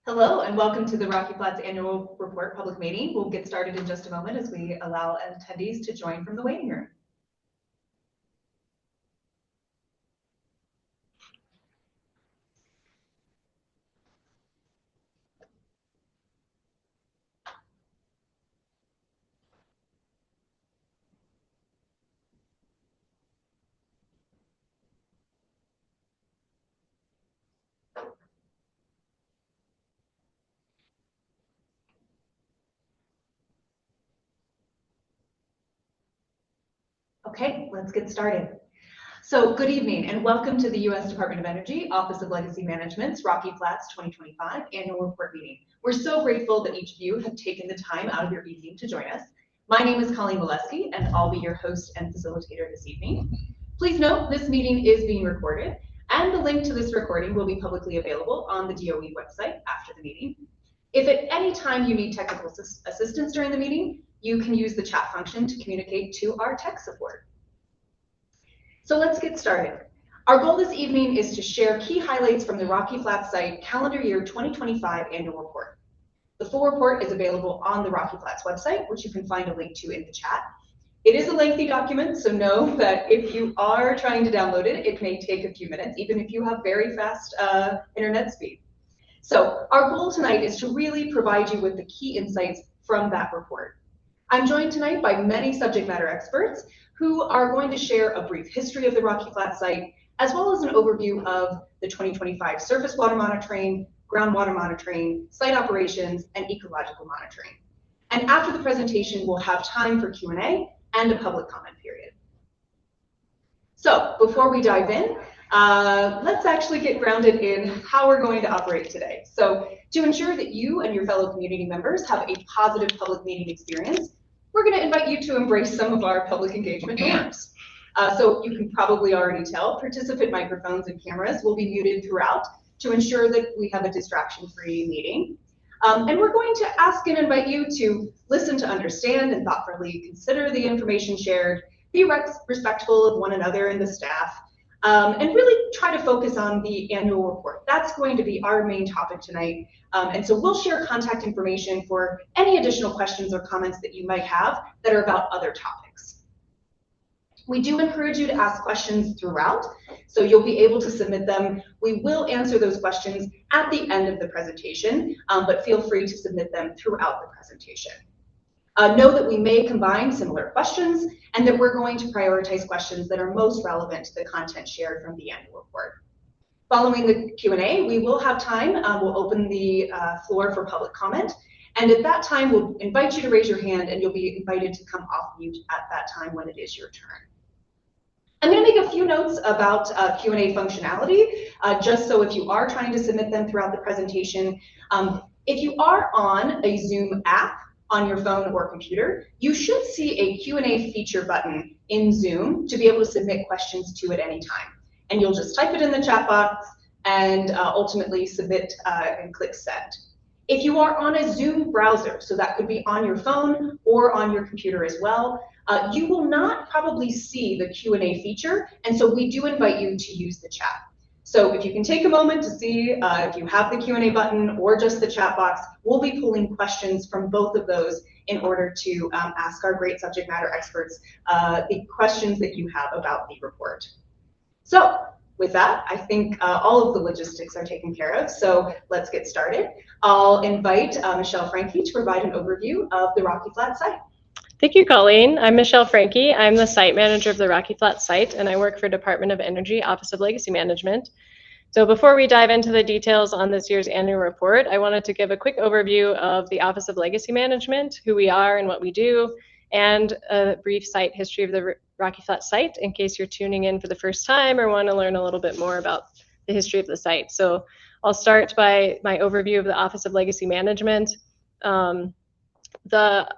Hello and welcome to the Rocky Flats Annual Report public meeting. We'll get started in just a moment as we allow attendees to join from the waiting room. Okay, let's get started. So good evening and welcome to the U.S. Department of Energy, Office of Legacy Management's Rocky Flats 2025 Annual Report meeting. We're so grateful that each of you have taken the time out of your evening to join us. My name is Colleen Molesky and I'll be your host and facilitator this evening. Please note this meeting is being recorded and the link to this recording will be publicly available on the DOE website after the meeting. If at any time you need technical assistance during the meeting, you can use the chat function to communicate to our tech support. So let's get started. Our goal this evening is to share key highlights from the Rocky Flats site calendar year 2025 annual report. The full report is available on the Rocky Flats website, which you can find a link to in the chat. It is a lengthy document, so know that if you are trying to download it, it may take a few minutes, even if you have very fast internet speed. So our goal tonight is to really provide you with the key insights from that report. I'm joined tonight by many subject matter experts who are going to share a brief history of the Rocky Flats site, as well as an overview of the 2025 surface water monitoring, groundwater monitoring, site operations, and ecological monitoring. And after the presentation, we'll have time for Q&A and a public comment period. So before we dive in, let's actually get grounded in how we're going to operate today. So to ensure that you and your fellow community members have a positive public meeting experience, we're going to invite you to embrace some of our public engagement norms. So you can probably already tell, participant microphones and cameras will be muted throughout to ensure that we have a distraction-free meeting. And we're going to ask and invite you to listen to understand and thoughtfully consider the information shared, be respectful of one another and the staff, and really try to focus on the annual report. That's going to be our main topic tonight. And so we'll share contact information for any additional questions or comments that you might have that are about other topics. We do encourage you to ask questions throughout, so you'll be able to submit them. We will answer those questions at the end of the presentation, but feel free to submit them throughout the presentation. Know that we may combine similar questions and that we're going to prioritize questions that are most relevant to the content shared from the annual report. Following the Q&A, we will have time. We'll open the floor for public comment. And at that time, we'll invite you to raise your hand and you'll be invited to come off mute at that time when it is your turn. I'm going to make a few notes about Q&A functionality, just so if you are trying to submit them throughout the presentation. If you are on a Zoom app on your phone or computer, you should see a Q&A feature button in Zoom to be able to submit questions to at any time. And you'll just type it in the chat box and ultimately submit and click send. If you are on a Zoom browser, so that could be on your phone or on your computer as well, you will not probably see the Q&A feature, and so we do invite you to use the chat. So if you can take a moment to see if you have the Q&A button or just the chat box, we'll be pulling questions from both of those in order to ask our great subject matter experts the questions that you have about the report. So with that, I think all of the logistics are taken care of, so let's get started. I'll invite Michelle Franke to provide an overview of the Rocky Flats site. Thank you, Colleen. I'm Michelle Franke. I'm the site manager of the Rocky Flats site, and I work for Department of Energy, Office of Legacy Management. So before we dive into the details on this year's annual report, I wanted to give a quick overview of the Office of Legacy Management, who we are and what we do, and a brief site history of the Rocky Flats site in case you're tuning in for the first time or want to learn a little bit more about the history of the site. So I'll start by my overview of the Office of Legacy Management. The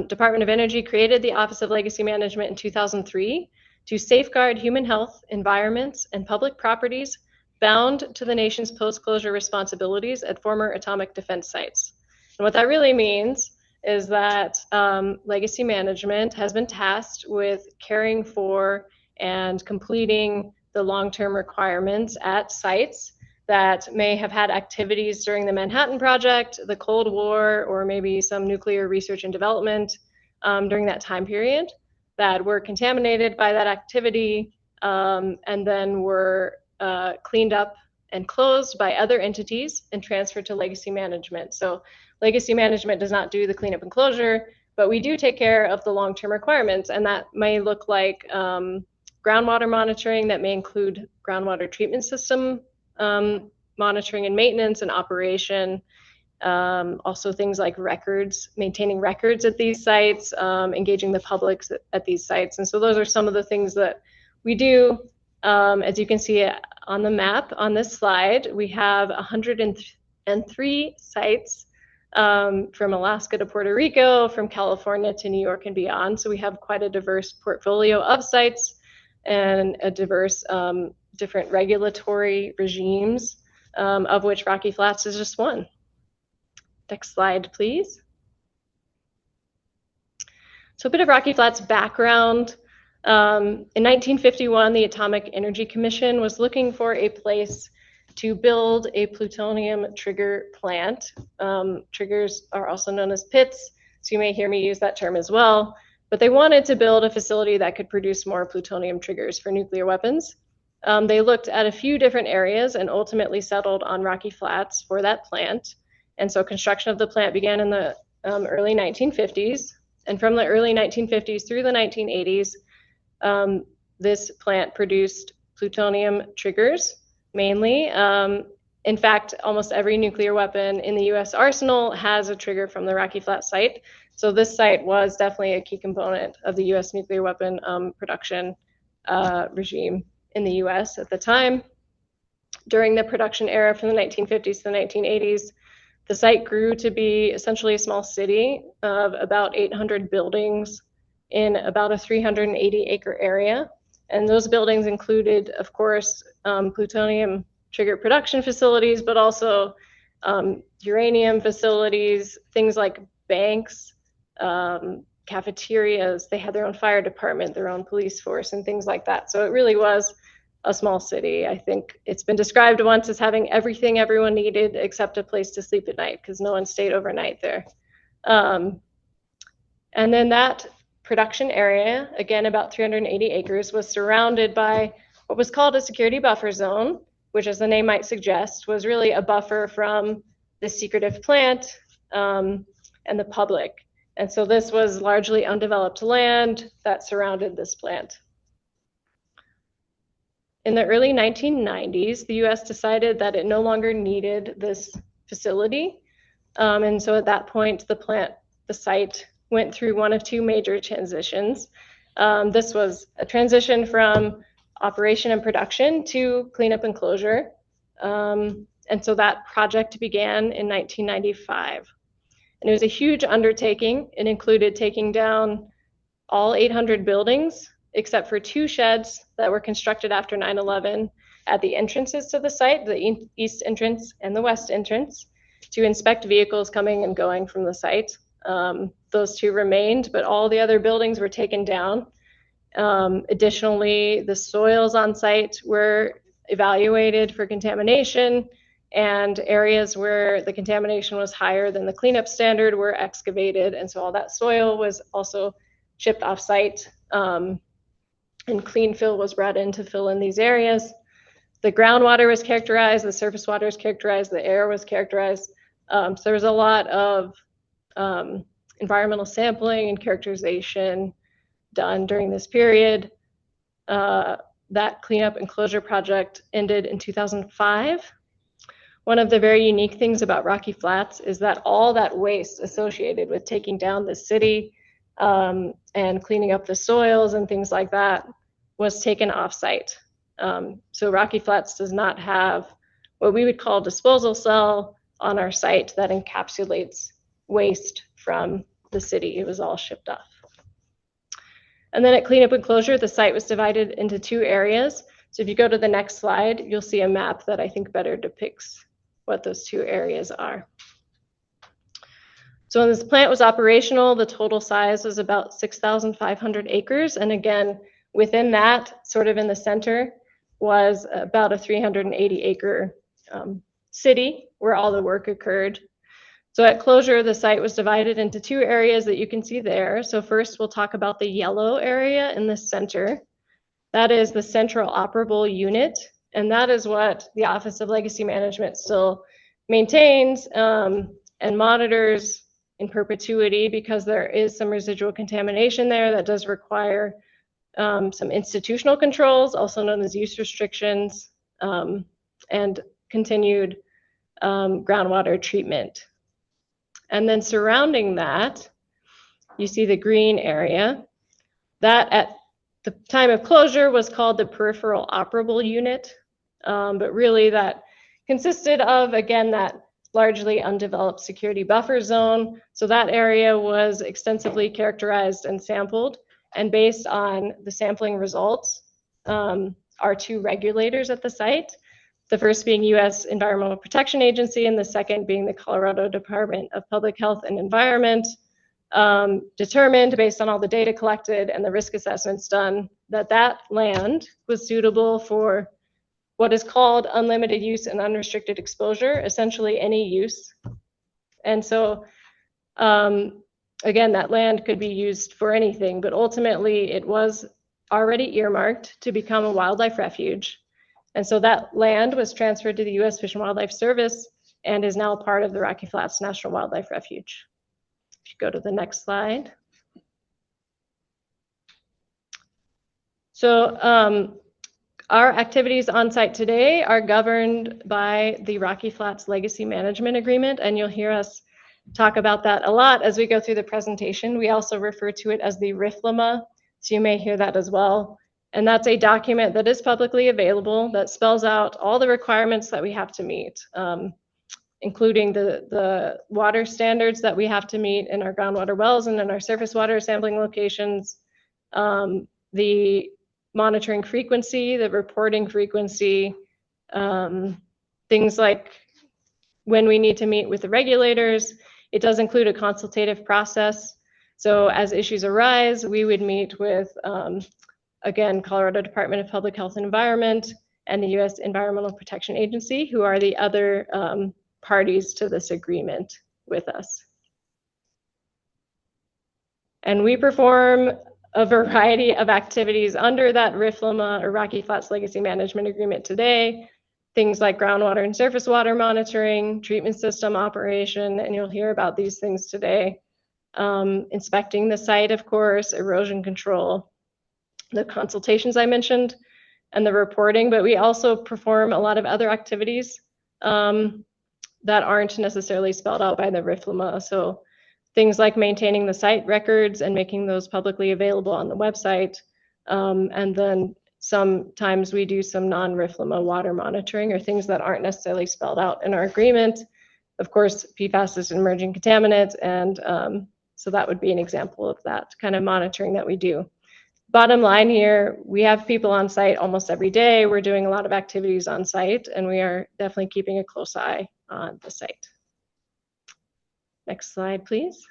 Department of Energy created the Office of Legacy Management in 2003 to safeguard human health, environments, and public properties bound to the nation's post-closure responsibilities at former atomic defense sites. And what that really means is that Legacy Management has been tasked with caring for and completing the long-term requirements at sites that may have had activities during the Manhattan Project, the Cold War, or maybe some nuclear research and development during that time period that were contaminated by that activity and then were cleaned up and closed by other entities and transferred to legacy management. So legacy management does not do the cleanup and closure, but we do take care of the long-term requirements, and that may look like groundwater monitoring, that may include groundwater treatment system monitoring and maintenance and operation. Also things like records, maintaining records at these sites, engaging the public at these sites. And so those are some of the things that we do. As you can see on the map on this slide, we have 103 sites from Alaska to Puerto Rico, from California to New York and beyond. So we have quite a diverse portfolio of sites and a diverse different regulatory regimes, of which Rocky Flats is just one. Next slide, please. So a bit of Rocky Flats background. In 1951, the Atomic Energy Commission was looking for a place to build a plutonium trigger plant. Triggers are also known as pits, so you may hear me use that term as well. But they wanted to build a facility that could produce more plutonium triggers for nuclear weapons. They looked at a few different areas and ultimately settled on Rocky Flats for that plant. And so construction of the plant began in the early 1950s. And from the early 1950s through the 1980s, this plant produced plutonium triggers mainly. In fact, almost every nuclear weapon in the US arsenal has a trigger from the Rocky Flats site. So this site was definitely a key component of the US nuclear weapon production regime in the US at the time. During the production era from the 1950s to the 1980s, the site grew to be essentially a small city of about 800 buildings in about a 380-acre area. And those buildings included, of course, plutonium trigger production facilities, but also uranium facilities, things like banks, cafeterias. They had their own fire department, their own police force, and things like that. So it really was a small city. I think it's been described once as having everything everyone needed except a place to sleep at night, because no one stayed overnight there. And then that production area, again about 380 acres, was surrounded by what was called a security buffer zone, which, as the name might suggest, was really a buffer from the secretive plant and the public. And so this was largely undeveloped land that surrounded this plant. In the early 1990s, the US decided that it no longer needed this facility. And so at that point, the site went through one of two major transitions. This was a transition from operation and production to cleanup and closure. And so that project began in 1995. And it was a huge undertaking. It included taking down all 800 buildings, except for two sheds that were constructed after 9/11 at the entrances to the site, the east entrance and the west entrance, to inspect vehicles coming and going from the site. Those two remained, but all the other buildings were taken down. Additionally, the soils on site were evaluated for contamination, and areas where the contamination was higher than the cleanup standard were excavated, and so all that soil was also shipped off site. And clean fill was brought in to fill in these areas. The groundwater was characterized, the surface water was characterized, the air was characterized. So there was a lot of environmental sampling and characterization done during this period. That cleanup and closure project ended in 2005. One of the very unique things about Rocky Flats is that all that waste associated with taking down the city and cleaning up the soils and things like that was taken off-site. So Rocky Flats does not have what we would call a disposal cell on our site that encapsulates waste from the city. It was all shipped off. And then at cleanup and closure, the site was divided into two areas. So if you go to the next slide, you'll see a map that I think better depicts what those two areas are. So when this plant was operational, the total size was about 6,500 acres. And again, within that, sort of in the center, was about a 380 acre city where all the work occurred. So at closure, the site was divided into two areas that you can see there. So first, we'll talk about the yellow area in the center. That is the central operable unit, and that is what the Office of Legacy Management still maintains and monitors in perpetuity, because there is some residual contamination there that does require some institutional controls, also known as use restrictions, and continued groundwater treatment. And then surrounding that, you see the green area. That at the time of closure was called the peripheral operable unit, but really that consisted of, again, that largely undeveloped security buffer zone. So that area was extensively characterized and sampled, and based on the sampling results, are two regulators at the site. The first being U.S. Environmental Protection Agency, and the second being the Colorado Department of Public Health and Environment, determined, based on all the data collected and the risk assessments done, that that land was suitable for what is called unlimited use and unrestricted exposure, essentially any use. And so, again, that land could be used for anything, but ultimately it was already earmarked to become a wildlife refuge. And so that land was transferred to the U.S. Fish and Wildlife Service and is now part of the Rocky Flats National Wildlife Refuge. If you go to the next slide. So our activities on site today are governed by the Rocky Flats Legacy Management Agreement, and you'll hear us talk about that a lot as we go through the presentation. We also refer to it as the RFLMA, so you may hear that as well. And that's a document that is publicly available that spells out all the requirements that we have to meet, including the water standards that we have to meet in our groundwater wells and in our surface water sampling locations, the monitoring frequency, the reporting frequency, things like when we need to meet with the regulators. It does include a consultative process. So as issues arise, we would meet with, again, Colorado Department of Public Health and Environment and the U.S. Environmental Protection Agency, who are the other parties to this agreement with us. And we perform a variety of activities under that RFLMA, or Rocky Flats Legacy Management Agreement today, things like groundwater and surface water monitoring, treatment system operation, and you'll hear about these things today. Inspecting the site, of course, erosion control, the consultations I mentioned, and the reporting, but we also perform a lot of other activities that aren't necessarily spelled out by the RFLMA. So things like maintaining the site records and making those publicly available on the website. And then sometimes we do some non-RFLMA water monitoring, or things that aren't necessarily spelled out in our agreement. Of course, PFAS is an emerging contaminant, and so that would be an example of that kind of monitoring that we do. Bottom line here, we have people on site almost every day. We're doing a lot of activities on site, and we are definitely keeping a close eye on the site. Next slide, please.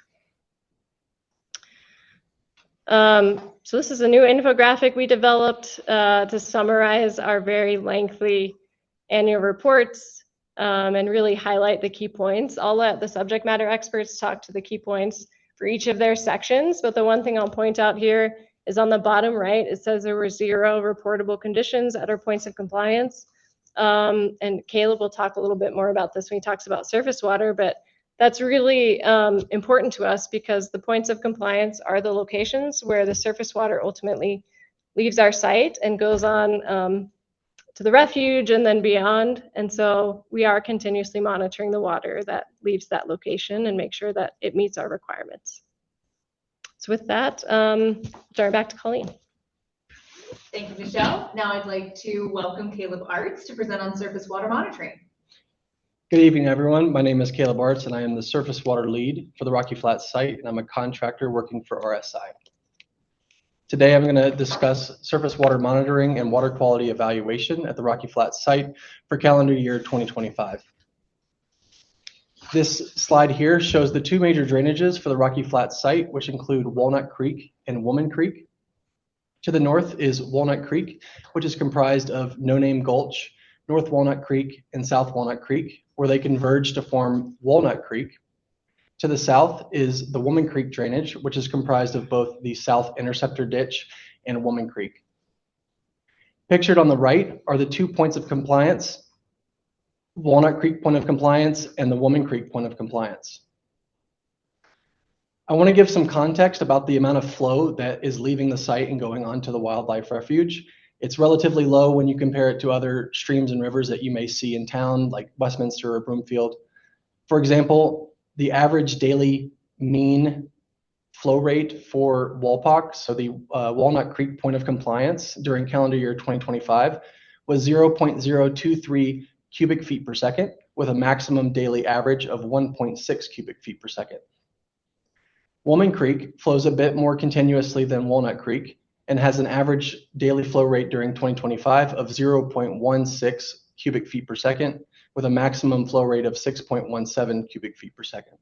So this is a new infographic we developed to summarize our very lengthy annual reports and really highlight the key points. I'll let the subject matter experts talk to the key points for each of their sections, but the one thing I'll point out here is on the bottom right, it says there were 0 reportable conditions at our points of compliance. And Caleb will talk a little bit more about this when he talks about surface water, but that's really important to us, because the points of compliance are the locations where the surface water ultimately leaves our site and goes on to the refuge and then beyond. And so we are continuously monitoring the water that leaves that location and make sure that it meets our requirements. So with that, turn back to Colleen. Thank you, Michelle. Now I'd like to welcome Caleb Arts to present on surface water monitoring. Good evening, everyone. My name is Caleb Arts, and I am the surface water lead for the Rocky Flats site, and I'm a contractor working for RSI. Today, I'm going to discuss surface water monitoring and water quality evaluation at the Rocky Flats site for calendar year 2025. This slide here shows the 2 major drainages for the Rocky Flats site, which include Walnut Creek and Woman Creek. To the north is Walnut Creek, which is comprised of No Name Gulch, North Walnut Creek, and South Walnut Creek, where they converge to form Walnut Creek. To the south is the Woman Creek drainage, which is comprised of both the South Interceptor Ditch and Woman Creek. Pictured on the right are the 2 points of compliance, Walnut Creek point of compliance and the Woman Creek point of compliance. I want to give some context about the amount of flow that is leaving the site and going on to the wildlife refuge. It's relatively low when you compare it to other streams and rivers that you may see in town, like Westminster or Broomfield. For example, the average daily mean flow rate for WALPOC, so the Walnut Creek point of compliance during calendar year 2025, was 0.023 cubic feet per second, with a maximum daily average of 1.6 cubic feet per second. Woman Creek flows a bit more continuously than Walnut Creek and has an average daily flow rate during 2025 of 0.16 cubic feet per second, with a maximum flow rate of 6.17 cubic feet per second.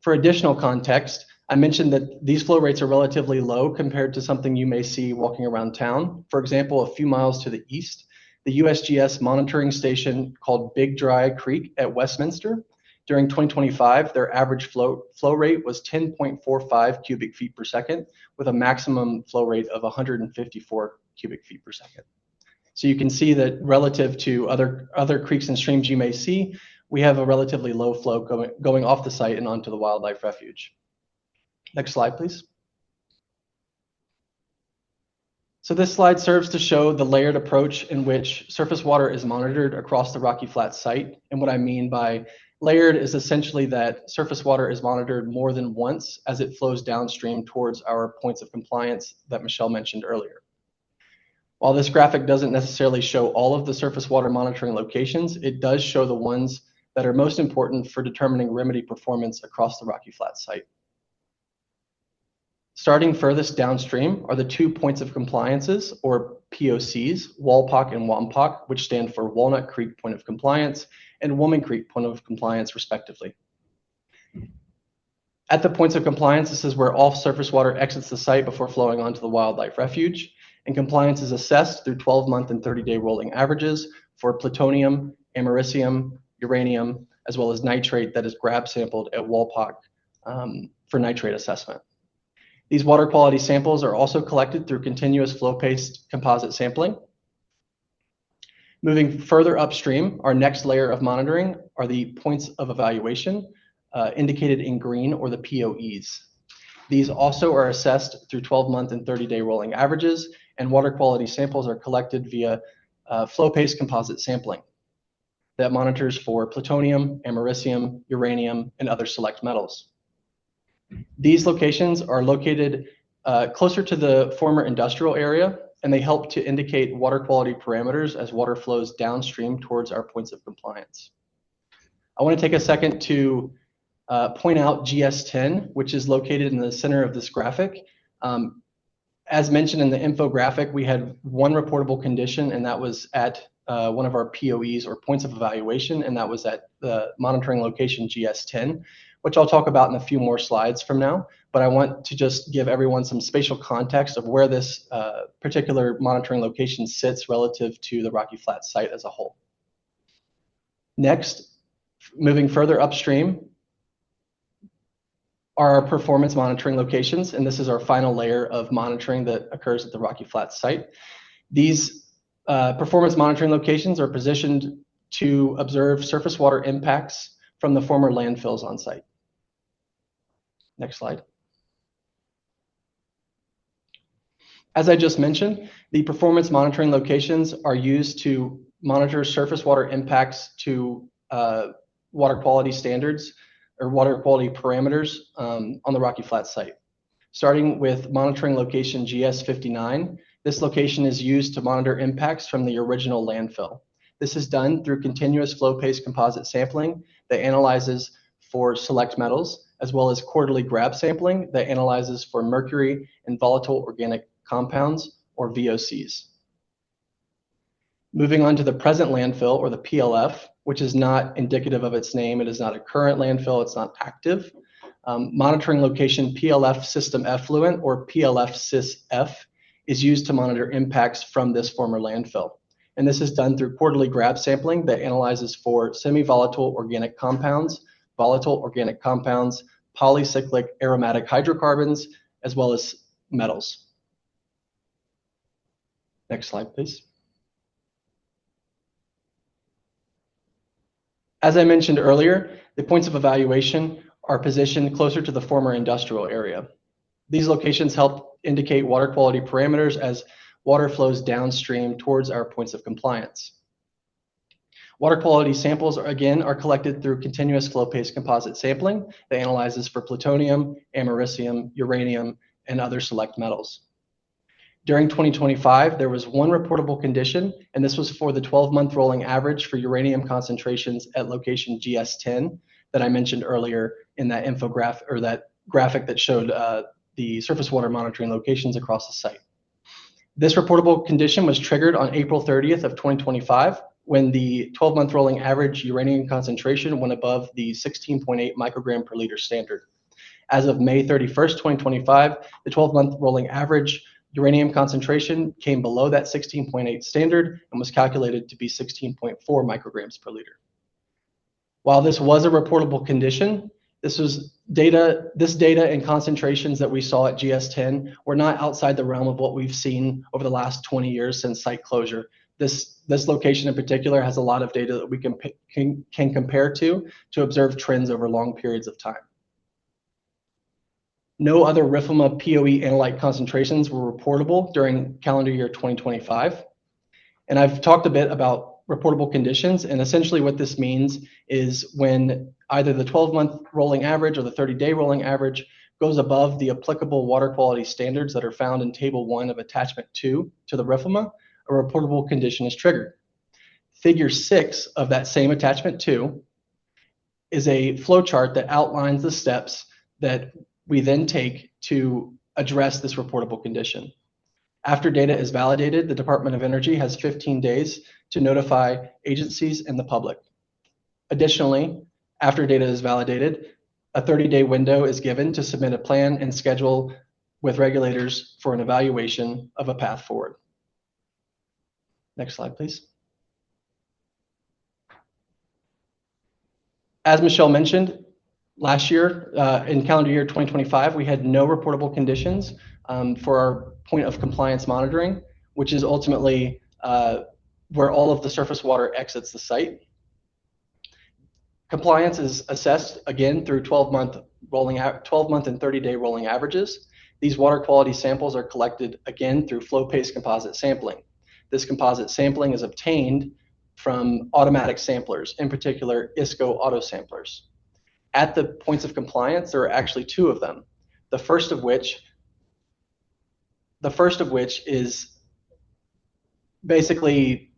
For additional context, I mentioned that these flow rates are relatively low compared to something you may see walking around town. For example, a few miles to the east, the USGS monitoring station called Big Dry Creek at Westminster, during 2025, their average flow rate was 10.45 cubic feet per second, with a maximum flow rate of 154 cubic feet per second. So you can see that relative to other creeks and streams you may see, we have a relatively low flow going off the site and onto the wildlife refuge. Next slide, please. So this slide serves to show the layered approach in which surface water is monitored across the Rocky Flats site. And what I mean by layered is essentially that surface water is monitored more than once as it flows downstream towards our points of compliance that Michelle mentioned earlier. While this graphic doesn't necessarily show all of the surface water monitoring locations, it does show the ones that are most important for determining remedy performance across the Rocky Flats site. Starting furthest downstream are the 2 points of compliances, or POCs, WALPOC and WAMPOC, which stand for Walnut Creek Point of Compliance and Woman Creek Point of Compliance, respectively. At the points of compliance, this is where all surface water exits the site before flowing onto the wildlife refuge, and compliance is assessed through 12-month and 30-day rolling averages for plutonium, americium, uranium, as well as nitrate that is grab sampled at WALPOC for nitrate assessment. These water quality samples are also collected through continuous flow-paced composite sampling. Moving further upstream, our next layer of monitoring are the points of evaluation, indicated in green, or the POEs. These also are assessed through 12-month and 30-day rolling averages, and water quality samples are collected via flow-paced composite sampling that monitors for plutonium, americium, uranium, and other select metals. These locations are located closer to the former industrial area, and they help to indicate water quality parameters as water flows downstream towards our points of compliance. I want to take a second to point out GS10, which is located in the center of this graphic. As mentioned in the infographic, we had one reportable condition, and that was at one of our POEs, or points of evaluation, and that was at the monitoring location GS10, which I'll talk about in a few more slides from now. But I want to just give everyone some spatial context of where this particular monitoring location sits relative to the Rocky Flats site as a whole. Next, moving further upstream, are our performance monitoring locations, and this is our final layer of monitoring that occurs at the Rocky Flats site. These performance monitoring locations are positioned to observe surface water impacts from the former landfills on site. Next slide. As I just mentioned, the performance monitoring locations are used to monitor surface water impacts to water quality standards or water quality parameters on the Rocky Flats site. Starting with monitoring location GS59, this location is used to monitor impacts from the original landfill. This is done through continuous flow-paced composite sampling that analyzes for select metals, as well as quarterly grab sampling that analyzes for mercury and volatile organic compounds, or VOCs. Moving on to the present landfill, or the PLF, which is not indicative of its name. It is not a current landfill. It's not active. Monitoring location PLF system effluent, or PLF-SysF, is used to monitor impacts from this former landfill. and this is done through quarterly grab sampling that analyzes for semi-volatile organic compounds, volatile organic compounds, polycyclic aromatic hydrocarbons, as well as metals. Next slide, please. As I mentioned earlier, the points of evaluation are positioned closer to the former industrial area. These locations help indicate water quality parameters as water flows downstream towards our points of compliance. Water quality samples are collected through continuous flow-paste composite sampling that analyzes for plutonium, americium, uranium, and other select metals. During 2025, there was one reportable condition, and this was for the 12-month rolling average for uranium concentrations at location GS10 that I mentioned earlier in that infographic, or that graphic that showed the surface water monitoring locations across the site. This reportable condition was triggered on April 30th of 2025 when the 12-month rolling average uranium concentration went above the 16.8 microgram per liter standard. As of May 31st, 2025, the 12-month rolling average uranium concentration came below that 16.8 standard and was calculated to be 16.4 micrograms per liter. While this was a reportable condition, this data and concentrations that we saw at GS10 were not outside the realm of what we've seen over the last 20 years since site closure. This location in particular has a lot of data that we can compare to observe trends over long periods of time. No other RIFLMA POE analyte concentrations were reportable during calendar year 2025. And I've talked a bit about reportable conditions, and essentially what this means is when either the 12-month rolling average or the 30-day rolling average goes above the applicable water quality standards that are found in Table 1 of Attachment 2 to the RIFLMA, a reportable condition is triggered. Figure 6 of that same Attachment 2 is a flowchart that outlines the steps that we then take to address this reportable condition. After data is validated, the Department of Energy has 15 days to notify agencies and the public. Additionally, after data is validated, a 30-day window is given to submit a plan and schedule with regulators for an evaluation of a path forward. Next slide, please. As Michelle mentioned, last year, in calendar year 2025, we had no reportable conditions for our point of compliance monitoring, which is ultimately where all of the surface water exits the site. Compliance is assessed again through 12-month and 30-day rolling averages. These water quality samples are collected again through flow-paste composite sampling. This composite sampling is obtained from automatic samplers, in particular ISCO auto samplers. At the points of compliance, there are actually two of them. The first of which is basically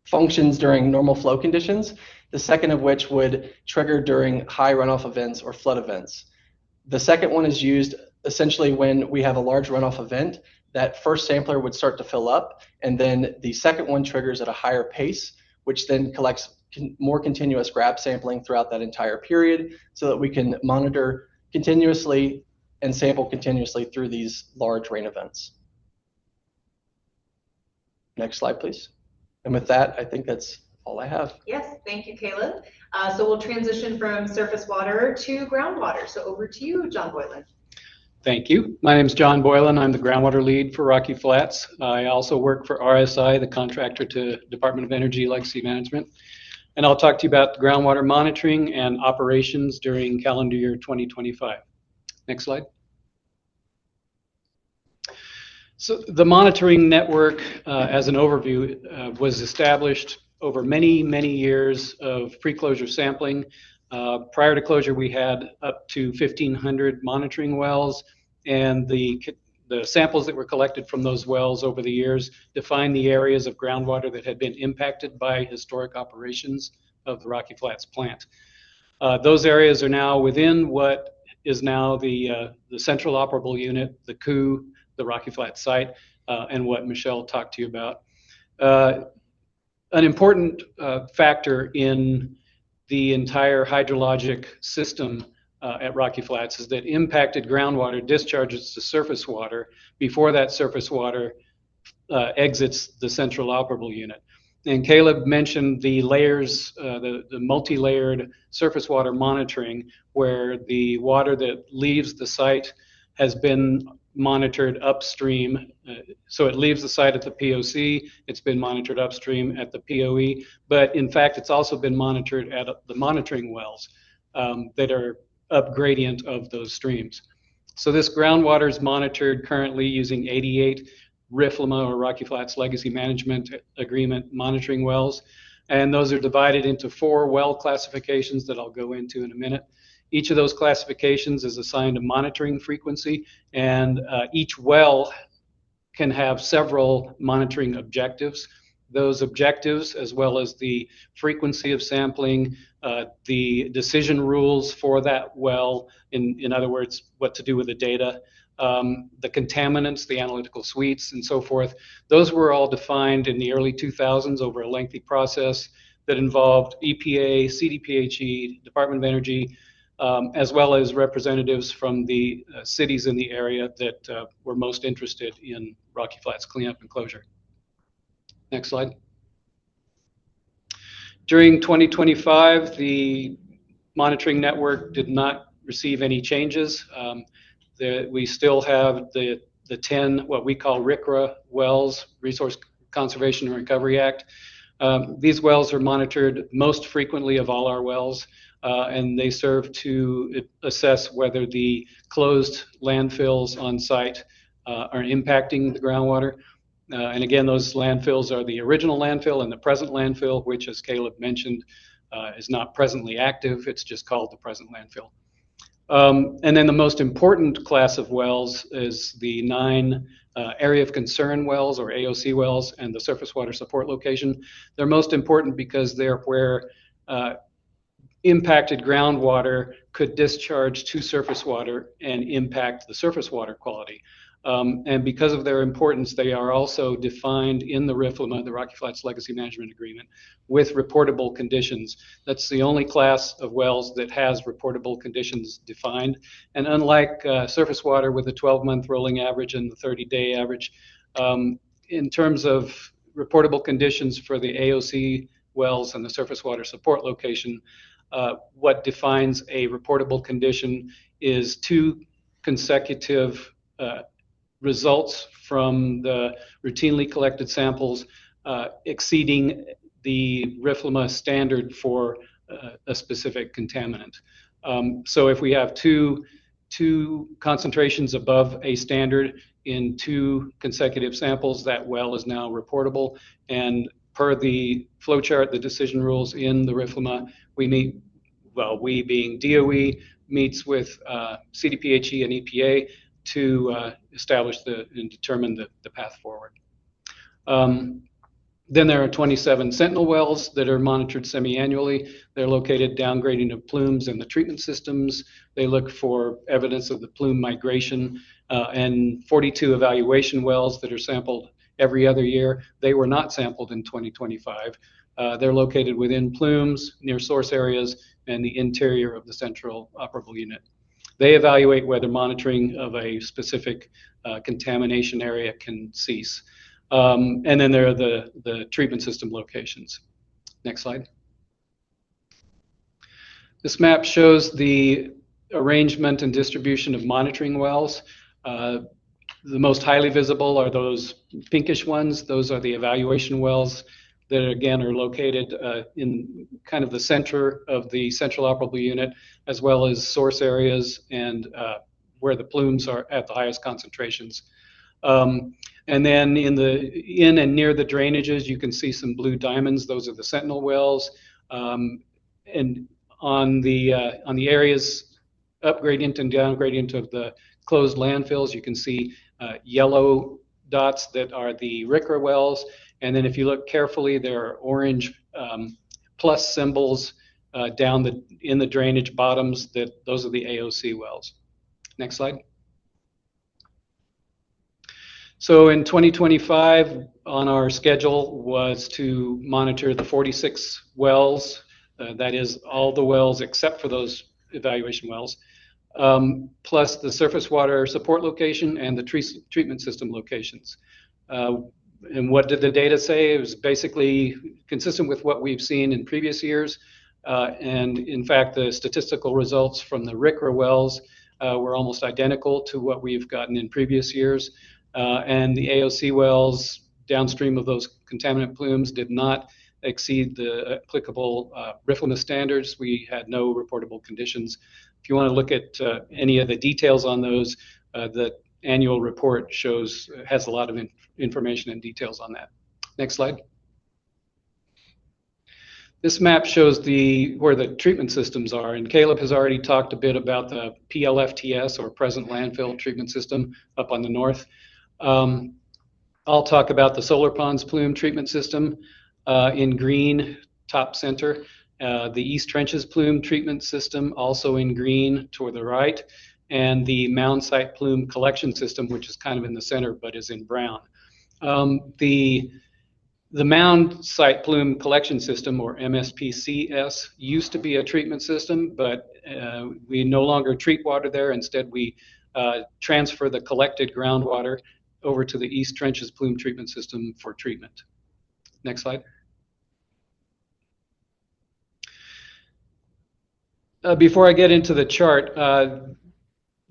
functions during normal flow conditions. The second of which would trigger during high runoff events or flood events. The second one is used essentially when we have a large runoff event. That first sampler would start to fill up, and then the second one triggers at a higher pace, which then collects more continuous grab sampling throughout that entire period so that we can monitor continuously and sample continuously through these large rain events. Next slide, please. And with that, I think that's all I have. Yes, thank you, Caleb. So we'll transition from surface water to groundwater. So over to you, John Boylan. Thank you. My name is John Boylan. I'm the groundwater lead for Rocky Flats. I also work for RSI, the contractor to Department of Energy Legacy Management. And I'll talk to you about groundwater monitoring and operations during calendar year 2025. Next slide. So the monitoring network, as an overview, was established over many, many years of pre-closure sampling. Prior to closure, we had up to 1,500 monitoring wells, and the samples that were collected from those wells over the years defined the areas of groundwater that had been impacted by historic operations of the Rocky Flats plant. Those areas are now within what is now the Central Operable Unit, the COO, the Rocky Flats site, and what Michelle talked to you about. An important factor in the entire hydrologic system at Rocky Flats is that impacted groundwater discharges to surface water before that surface water exits the central operable unit. And Caleb mentioned the layers, the multi-layered surface water monitoring, where the water that leaves the site has been monitored upstream. So it leaves the site at the POC, it's been monitored upstream at the POE, but in fact it's also been monitored at the monitoring wells that are up gradient of those streams. So this groundwater is monitored currently using 88 RIFLMA or Rocky Flats Legacy Management Agreement monitoring wells, and those are divided into 4 well classifications that I'll go into in a minute. Each of those classifications is assigned a monitoring frequency, and each well can have several monitoring objectives. Those objectives, as well as the frequency of sampling, the decision rules for that well, in other words, what to do with the data, the contaminants, the analytical suites, and so forth. Those were all defined in the early 2000s over a lengthy process that involved EPA, CDPHE, Department of Energy, as well as representatives from the cities in the area that were most interested in Rocky Flats cleanup and closure. Next slide. During 2025, the monitoring network did not receive any changes. We still have the 10, what we call RCRA wells, Resource Conservation and Recovery Act. These wells are monitored most frequently of all our wells, and they serve to assess whether the closed landfills on site are impacting the groundwater. And again, those landfills are the original landfill and the present landfill, which, as Caleb mentioned, is not presently active. It's just called the present landfill. And then the most important class of wells is the 9 area of concern wells, or AOC wells, and the surface water support location. They're most important because they're where impacted groundwater could discharge to surface water and impact the surface water quality. And because of their importance, they are also defined in the RIFLMA, the Rocky Flats Legacy Management Agreement, with reportable conditions. That's the only class of wells that has reportable conditions defined. And unlike surface water with a 12-month rolling average and the 30-day average, in terms of reportable conditions for the AOC wells and the surface water support location, what defines a reportable condition is 2 consecutive results from the routinely collected samples exceeding the RIFLMA standard for a specific contaminant. So if we have two concentrations above a standard in 2 consecutive samples, that well is now reportable. And per the flow chart, the decision rules in the RIFLMA, we being DOE, meets with CDPHE and EPA to establish and determine the path forward. Then there are 27 Sentinel wells that are monitored semi-annually. They're located downgrading of plumes in the treatment systems. They look for evidence of the plume migration, and 42 evaluation wells that are sampled every other year. They were not sampled in 2025. They're located within plumes, near source areas, and the interior of the central operable unit. They evaluate whether monitoring of a specific contamination area can cease. And then there are the treatment system locations. Next slide. This map shows the arrangement and distribution of monitoring wells. The most highly visible are those pinkish ones. Those are the evaluation wells that, again, are located in kind of the center of the central operable unit, as well as source areas and where the plumes are at the highest concentrations. And then in and near the drainages, you can see some blue diamonds. Those are the Sentinel wells. And on the areas up gradient and down gradient of the closed landfills, you can see yellow dots that are the RCRA wells. And then if you look carefully, there are orange plus symbols down in the drainage bottoms. Those are the AOC wells. Next slide. So in 2025, on our schedule was to monitor the 46 wells, that is all the wells except for those evaluation wells, plus the surface water support location and the treatment system locations. And what did the data say? It was basically consistent with what we've seen in previous years. And in fact, the statistical results from the RCRA wells were almost identical to what we've gotten in previous years. And the AOC wells downstream of those contaminant plumes did not exceed the applicable RIFLAMA standards. We had no reportable conditions. If you want to look at any of the details on those, the annual report has a lot of information and details on that. Next slide. This map shows where the treatment systems are, and Caleb has already talked a bit about the PLFTS, or present landfill treatment system, up on the north. I'll talk about the Solar Ponds plume treatment system in green, top center. The East Trenches plume treatment system, also in green toward the right, and the Mound Site plume collection system, which is kind of in the center but is in brown. The Mound Site plume collection system, or MSPCS, used to be a treatment system, but we no longer treat water there. Instead, we transfer the collected groundwater over to the East Trenches plume treatment system for treatment. Next slide. Before I get into the chart,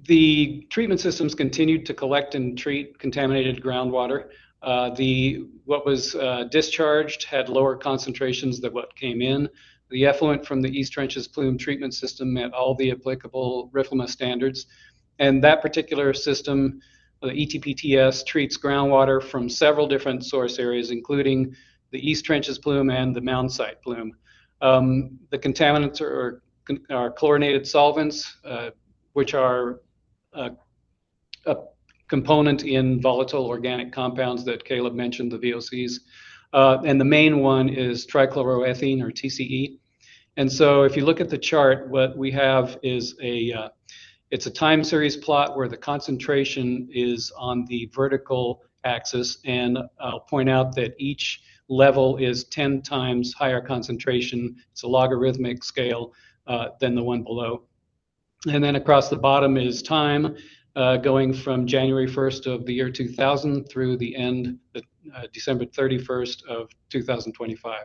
the treatment systems continued to collect and treat contaminated groundwater. What was discharged had lower concentrations than what came in. The effluent from the East Trenches plume treatment system met all the applicable RIFLAMA standards. And that particular system, the ETPTS, treats groundwater from several different source areas, including the East Trenches plume and the Mound Site plume. The contaminants are chlorinated solvents, which are a component in volatile organic compounds that Caleb mentioned, the VOCs. And the main one is trichloroethene, or TCE. And so if you look at the chart, what we have is it's a time series plot where the concentration is on the vertical axis. And I'll point out that each level is 10 times higher concentration. It's a logarithmic scale than the one below. And then across the bottom is time, going from January 1st of the year 2000 through the end, December 31st of 2025.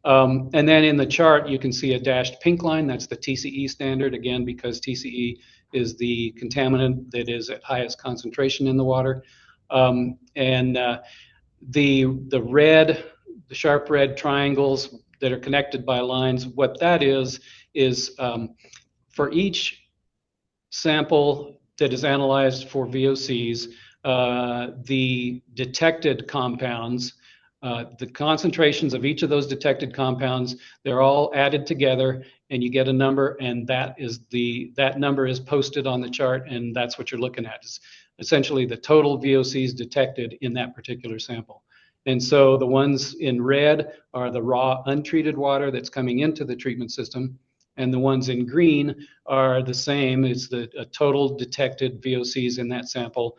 And then in the chart, you can see a dashed pink line. That's the TCE standard, again, because TCE is the contaminant that is at highest concentration in the water. The sharp red triangles that are connected by lines, what that is for each sample that is analyzed for VOCs, the detected compounds, the concentrations of each of those detected compounds, they're all added together and you get a number, and that number is posted on the chart, and that's what you're looking at. Is essentially the total VOCs detected in that particular sample. And so the ones in red are the raw untreated water that's coming into the treatment system, and the ones in green are the same as the total detected VOCs in that sample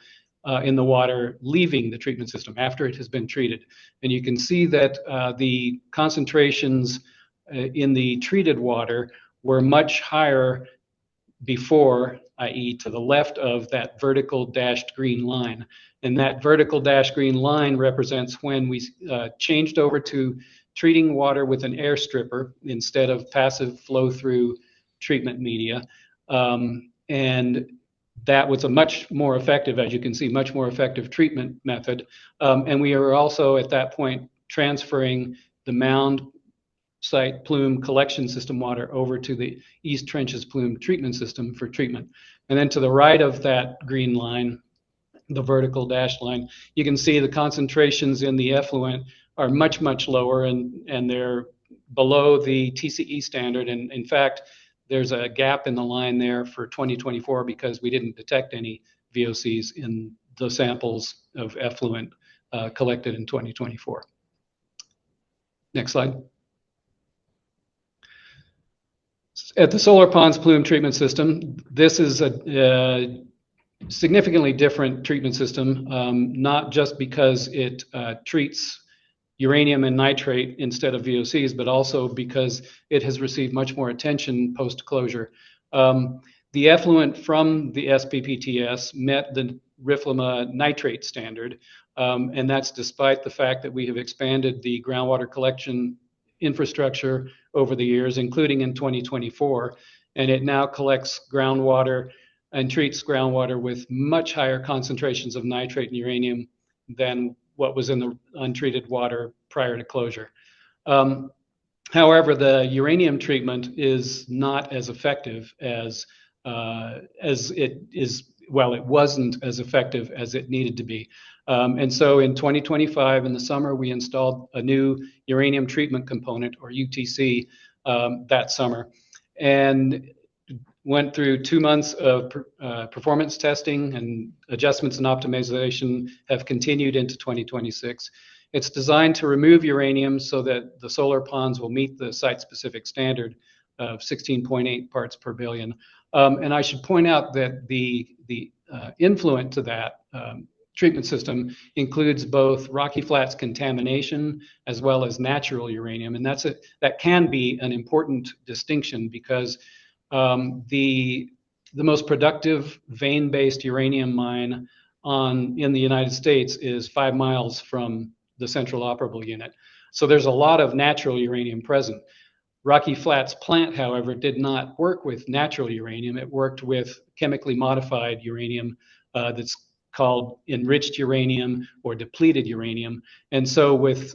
in the water leaving the treatment system after it has been treated. And you can see that the concentrations in the treated water were much higher before, i.e. to the left of that vertical dashed green line. And that vertical dashed green line represents when we changed over to treating water with an air stripper instead of passive flow-through treatment media. And that was a much more effective, as you can see, much more effective treatment method. And we are also at that point transferring the Mound Site plume collection system water over to the East Trenches plume treatment system for treatment. And then to the right of that green line, the vertical dashed line, you can see the concentrations in the effluent are much, much lower, and they're below the TCE standard. And in fact, there's a gap in the line there for 2024 because we didn't detect any VOCs in the samples of effluent collected in 2024. Next slide. At the Solar Ponds plume treatment system, this is a significantly different treatment system, not just because it treats uranium and nitrate instead of VOCs, but also because it has received much more attention post-closure. The effluent from the SPPTS met the RIFLAMA nitrate standard, And that's despite the fact that we have expanded the groundwater collection infrastructure over the years, including in 2024. And it now collects groundwater and treats groundwater with much higher concentrations of nitrate and uranium than what was in the untreated water prior to closure. However, the uranium treatment is not as effective as it is. Well, it wasn't as effective as it needed to be. And so in 2025, in the summer, we installed a new uranium treatment component, or UTC, that summer, and went through 2 months of performance testing, and adjustments and optimization have continued into 2026. It's designed to remove uranium so that the solar ponds will meet the site-specific standard of 16.8 parts per billion. And I should point out that the influent to that treatment system includes both Rocky Flats contamination as well as natural uranium, and that can be an important distinction because the most productive vein-based uranium mine in the United States is 5 miles from the central operable unit. So there's a lot of natural uranium present. Rocky Flats plant, however, did not work with natural uranium. It worked with chemically modified uranium that's called enriched uranium or depleted uranium. And so with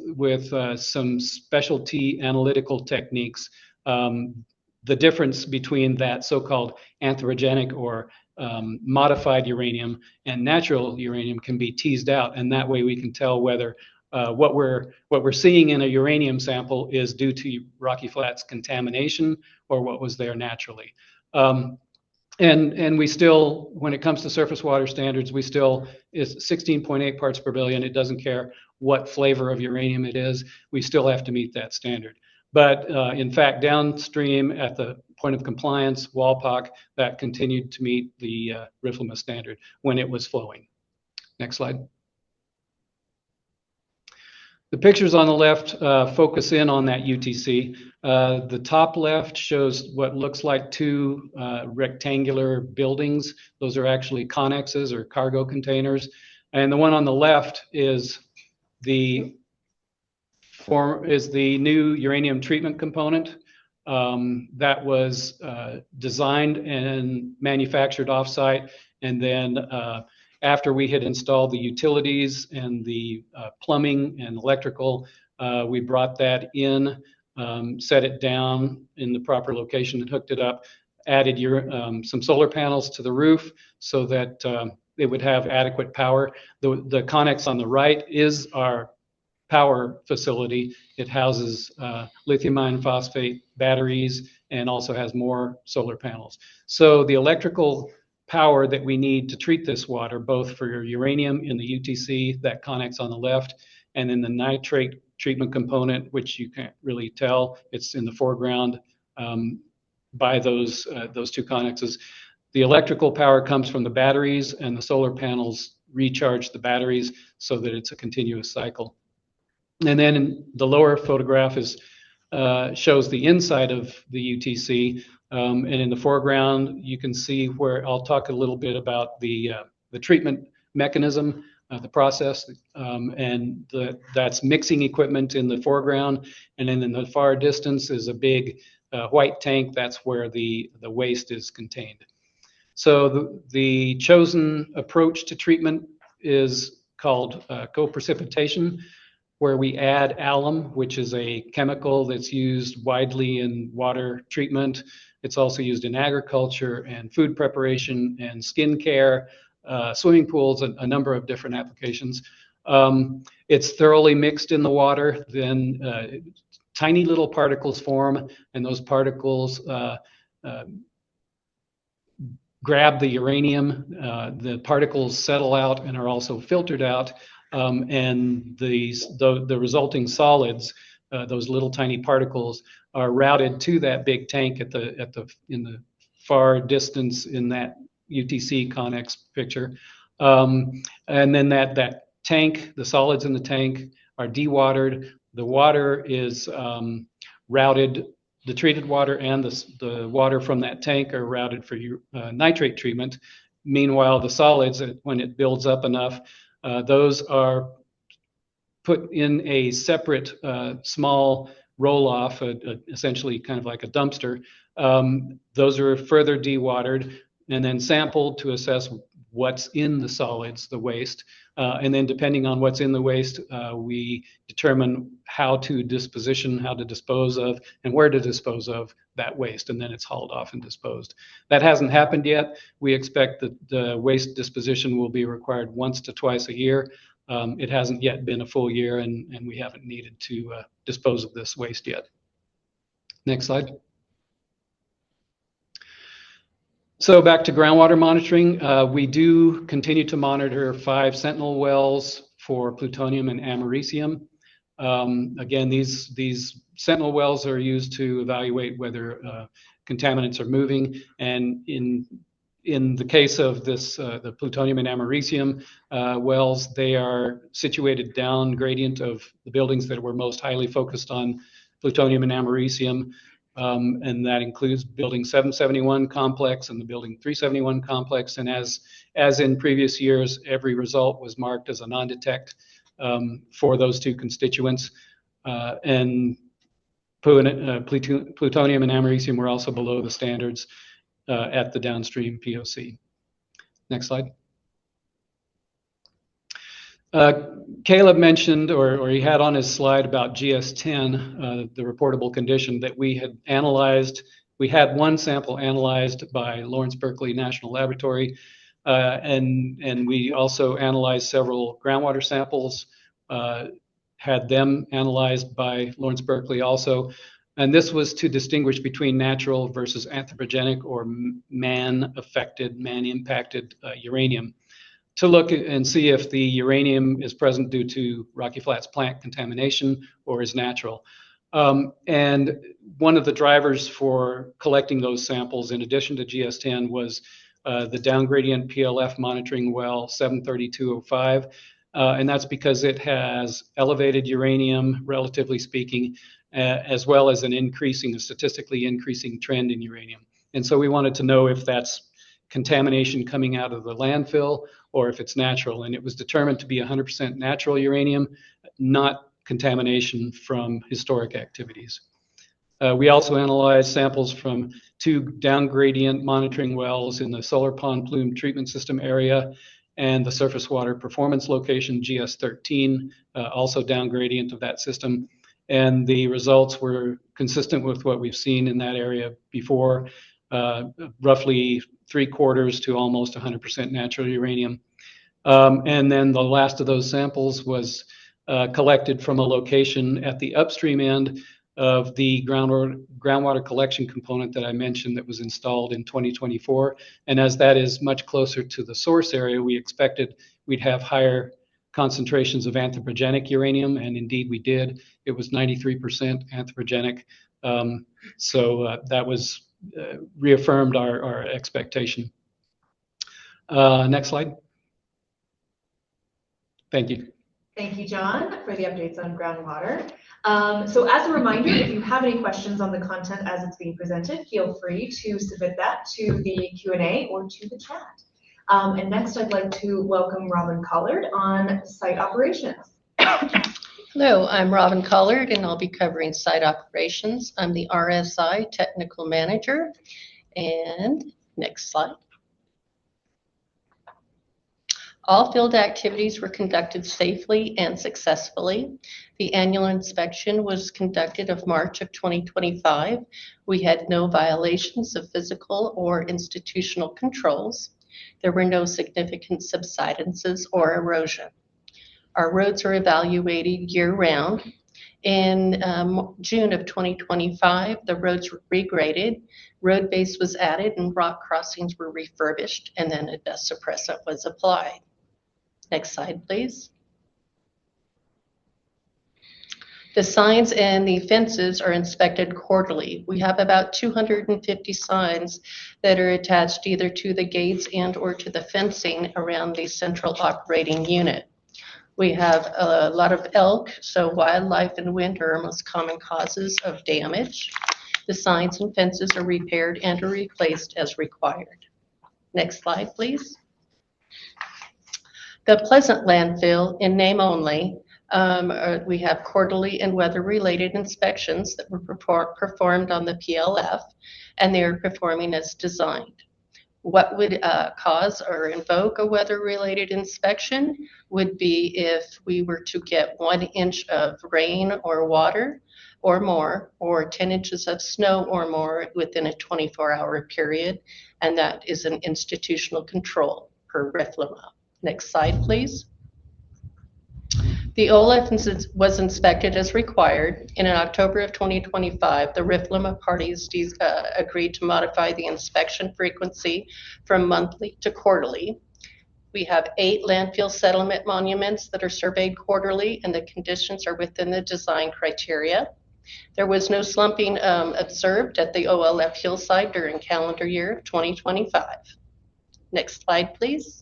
some specialty analytical techniques, the difference between that so-called anthropogenic or modified uranium and natural uranium can be teased out, and that way we can tell whether what we're seeing in a uranium sample is due to Rocky Flats contamination or what was there naturally. And we still, when it comes to surface water standards, we still is 16.8 parts per billion. It doesn't care what flavor of uranium it is. We still have to meet that standard. But in fact, downstream at the point of compliance, Walpock, that continued to meet the RIFLMA standard when it was flowing. Next slide. The pictures on the left focus in on that UTC. The top left shows what looks like 2 rectangular buildings. Those are actually connexes or cargo containers. And the one on the left is the new uranium treatment component that was designed and manufactured offsite, and then after we had installed the utilities and the plumbing and electrical, we brought that in, set it down in the proper location and hooked it up, added some solar panels to the roof so that it would have adequate power. The Connex on the right is our power facility. It houses lithium iron phosphate batteries and also has more solar panels. So the electrical power that we need to treat this water, both for uranium in the UTC, that Connex on the left, and then the nitrate treatment component, which you can't really tell, it's in the foreground by those 2 connexes. The electrical power comes from the batteries, and the solar panels recharge the batteries so that it's a continuous cycle. And then in the lower photograph shows the inside of the UTC. And in the foreground, you can see where I'll talk a little bit about the treatment mechanism, the process, and that's mixing equipment in the foreground. And then in the far distance is a big white tank. That's where the waste is contained. So the chosen approach to treatment is called co-precipitation, where we add alum, which is a chemical that's used widely in water treatment. It's also used in agriculture and food preparation and skin care, swimming pools, a number of different applications. It's thoroughly mixed in the water, then tiny little particles form, and those particles grab the uranium. The particles settle out and are also filtered out. And the resulting solids, those little tiny particles, are routed to that big tank in the far distance in that UTC Connex picture. And then that tank, the solids in the tank are dewatered. The water is routed. The treated water and the water from that tank are routed for nitrate treatment. Meanwhile, the solids, when it builds up enough, Those are put in a separate small roll-off, essentially kind of like a dumpster. Those are further dewatered and then sampled to assess what's in the solids, the waste. And then depending on what's in the waste, we determine how to dispose of, and where to dispose of that waste, and then it's hauled off and disposed. That hasn't happened yet. We expect that the waste disposition will be required once to twice a year. It hasn't yet been a full year, and we haven't needed to dispose of this waste yet. Next slide. So back to groundwater monitoring. We do continue to monitor 5 Sentinel wells for plutonium and americium. Again, these Sentinel wells are used to evaluate whether contaminants are moving, and in the case of this, the plutonium and americium wells, they are situated down gradient of the buildings that were most highly focused on plutonium and americium, and that includes building 771 complex and the building 371 complex. And as in previous years, every result was marked as a non-detect for those 2 constituents, and plutonium and americium were also below the standards at the downstream POC. Next slide. Caleb mentioned, or he had on his slide about GS10, the reportable condition that we had analyzed. We had 1 sample analyzed by Lawrence Berkeley National Laboratory, and we also analyzed several groundwater samples, had them analyzed by Lawrence Berkeley also. And this was to distinguish between natural versus anthropogenic or man-affected, man-impacted uranium, to look and see if the uranium is present due to Rocky Flats plant contamination or is natural. And one of the drivers for collecting those samples, in addition to GS10, was the down gradient PLF monitoring well 73205. And that's because it has elevated uranium, relatively speaking, as well as a statistically increasing trend in uranium. And so we wanted to know if that's contamination coming out of the landfill or if it's natural. And it was determined to be 100% natural uranium, not contamination from historic activities. We also analyzed samples from 2 down gradient monitoring wells in the Solar Pond Plume Treatment System area and the surface water performance location GS13, also down gradient of that system. And the results were consistent with what we've seen in that area before, roughly 3/4 to almost 100% natural uranium. And then the last of those samples was collected from a location at the upstream end of the groundwater collection component that I mentioned that was installed in 2024. And as that is much closer to the source area, we expected we'd have higher concentrations of anthropogenic uranium, and indeed we did. It was 93% anthropogenic. So that was reaffirmed our expectation. Next slide. Thank you. Thank you, John, for the updates on groundwater. So as a reminder, if you have any questions on the content as it's being presented, feel free to submit that to the Q&A or to the chat. And next, I'd like to welcome Robin Collard on site operations. Hello, I'm Robin Collard, and I'll be covering site operations. I'm the RSI Technical Manager. And next slide. All field activities were conducted safely and successfully. The annual inspection was conducted of March of 2025. We had no violations of physical or institutional controls. There were no significant subsidences or erosion. Our roads are evaluated year-round. In June of 2025, the roads were regraded, road base was added, and rock crossings were refurbished, and then a dust suppressant was applied. Next slide, please. The signs and the fences are inspected quarterly. We have about 250 signs that are attached either to the gates and or to the fencing around the central operating unit. We have a lot of elk, so wildlife and wind are our most common causes of damage. The signs and fences are repaired and are replaced as required. Next slide, please. The Pleasant landfill, in name only, we have quarterly and weather-related inspections that were performed on the PLF, and they are performing as designed. What would cause or invoke a weather-related inspection would be if we were to get 1 inch of rain or water or more, or 10 inches of snow or more within a 24-hour period, and that is an institutional control per RIFLAMA. Next slide, please. The OLF was inspected as required, and in October of 2025, the RIFLAMA parties agreed to modify the inspection frequency from monthly to quarterly. We have 8 landfill settlement monuments that are surveyed quarterly, and the conditions are within the design criteria. There was no slumping observed at the OLF hillside during calendar year 2025. Next slide, please.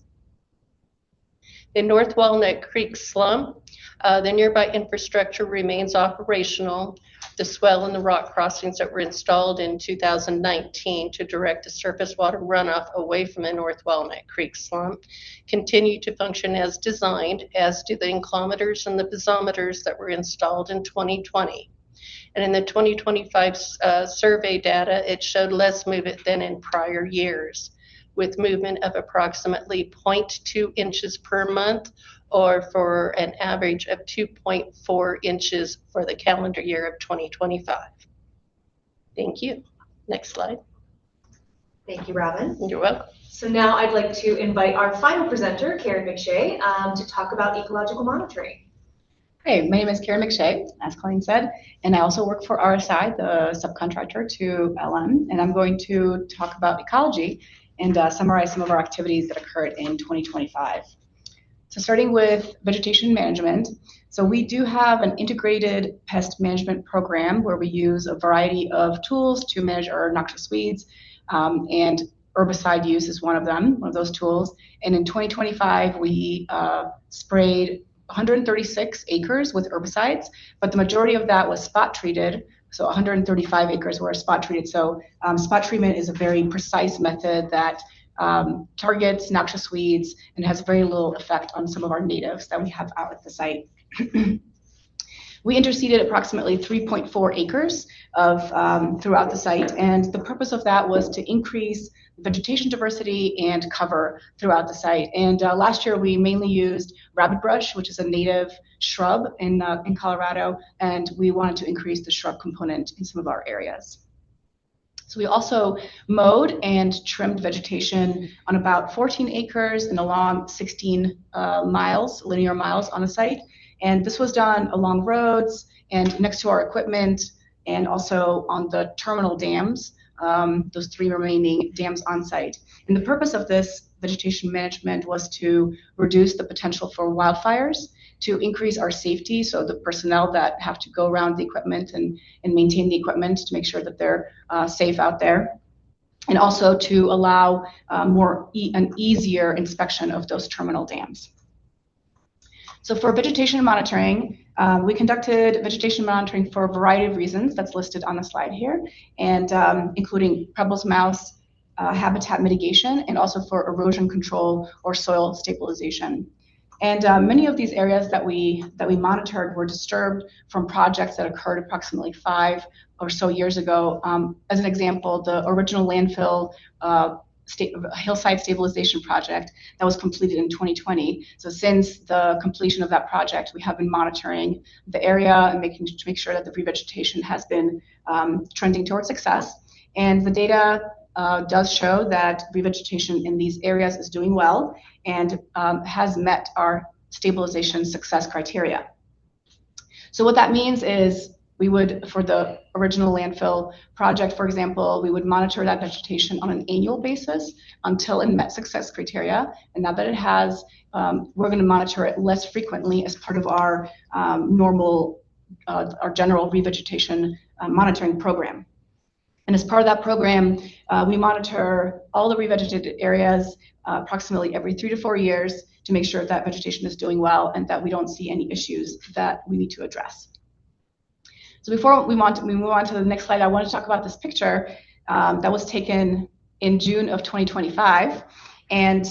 In North Walnut Creek slump, the nearby infrastructure remains operational. The swell and the rock crossings that were installed in 2019 to direct the surface water runoff away from the North Walnut Creek slump continue to function as designed, as do the inclometers and the piezometers that were installed in 2020. And in the 2025 survey data, it showed less movement than in prior years, with movement of approximately 0.2 inches per month, or for an average of 2.4 inches for the calendar year of 2025. Thank you. Next slide. Thank you, Robin. You're welcome. So now I'd like to invite our final presenter, Karen McShay, to talk about ecological monitoring. Hey, my name is Karen McShay, as Colleen said, and I also work for RSI, the subcontractor to LM, and I'm going to talk about ecology and summarize some of our activities that occurred in 2025. So starting with vegetation management, so we do have an integrated pest management program where we use a variety of tools to manage our noxious weeds, and herbicide use is one of those tools. And in 2025, we sprayed 136 acres with herbicides, but the majority of that was spot treated. So 135 acres were spot treated. So spot treatment is a very precise method that targets noxious weeds and has very little effect on some of our natives that we have out at the site. We interseeded approximately 3.4 acres of throughout the site, and the purpose of that was to increase vegetation diversity and cover throughout the site. And last year we mainly used rabbit brush, which is a native shrub in Colorado, and we wanted to increase the shrub component in some of our areas. So we also mowed and trimmed vegetation on about 14 acres and along 16 linear miles on the site. And this was done along roads and next to our equipment, and also on the terminal dams, those 3 remaining dams on site. And the purpose of this vegetation management was to reduce the potential for wildfires, to increase our safety, so the personnel that have to go around the equipment and maintain the equipment to make sure that they're safe out there, and also to allow an easier inspection of those terminal dams. So for vegetation monitoring, we conducted vegetation monitoring for a variety of reasons that's listed on the slide here, and including Preble's mouse, habitat mitigation, and also for erosion control or soil stabilization. And many of these areas that we monitored were disturbed from projects that occurred approximately 5 or so years ago. As an example, the original landfill hillside stabilization project that was completed in 2020. So since the completion of that project, we have been monitoring the area and to make sure that the revegetation has been trending towards success. And the data does show that revegetation in these areas is doing well and has met our stabilization success criteria. So what that means is we would, for the original landfill project, for example, we would monitor that vegetation on an annual basis until it met success criteria. And now that it has, we're going to monitor it less frequently as part of our our general revegetation monitoring program. And as part of that program, we monitor all the revegetated areas approximately every 3 to 4 years to make sure that vegetation is doing well and that we don't see any issues that we need to address. So before we move on to the next slide, I want to talk about this picture that was taken in June of 2025. And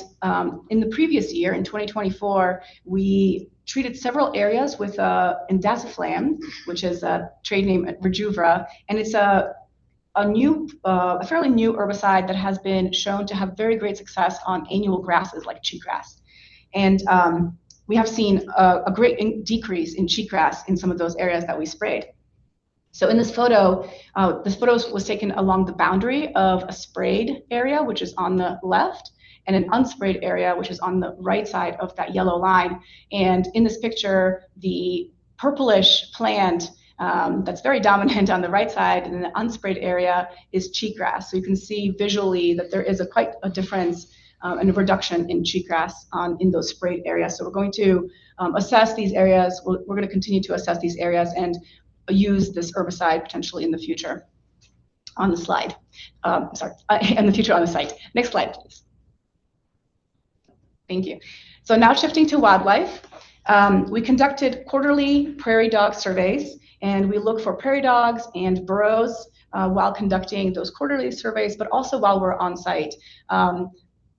in the previous year, in 2024, we treated several areas with indaziflam, which is a trade name at Rejuvra, and it's a fairly new herbicide that has been shown to have very great success on annual grasses like cheatgrass. And we have seen a great decrease in cheatgrass in some of those areas that we sprayed. So in this photo was taken along the boundary of a sprayed area, which is on the left, and an unsprayed area, which is on the right side of that yellow line. And in this picture, the purplish plant that's very dominant on the right side and the unsprayed area is cheatgrass. So you can see visually that there is quite a difference and a reduction in cheatgrass in those sprayed areas. So we're going to assess these areas. We're going to continue to assess these areas and use this herbicide potentially in the future on the slide. In the future on the site. Next slide, please. Thank you. So now shifting to wildlife, we conducted quarterly prairie dog surveys, and we look for prairie dogs and burros while conducting those quarterly surveys, but also while we're on site.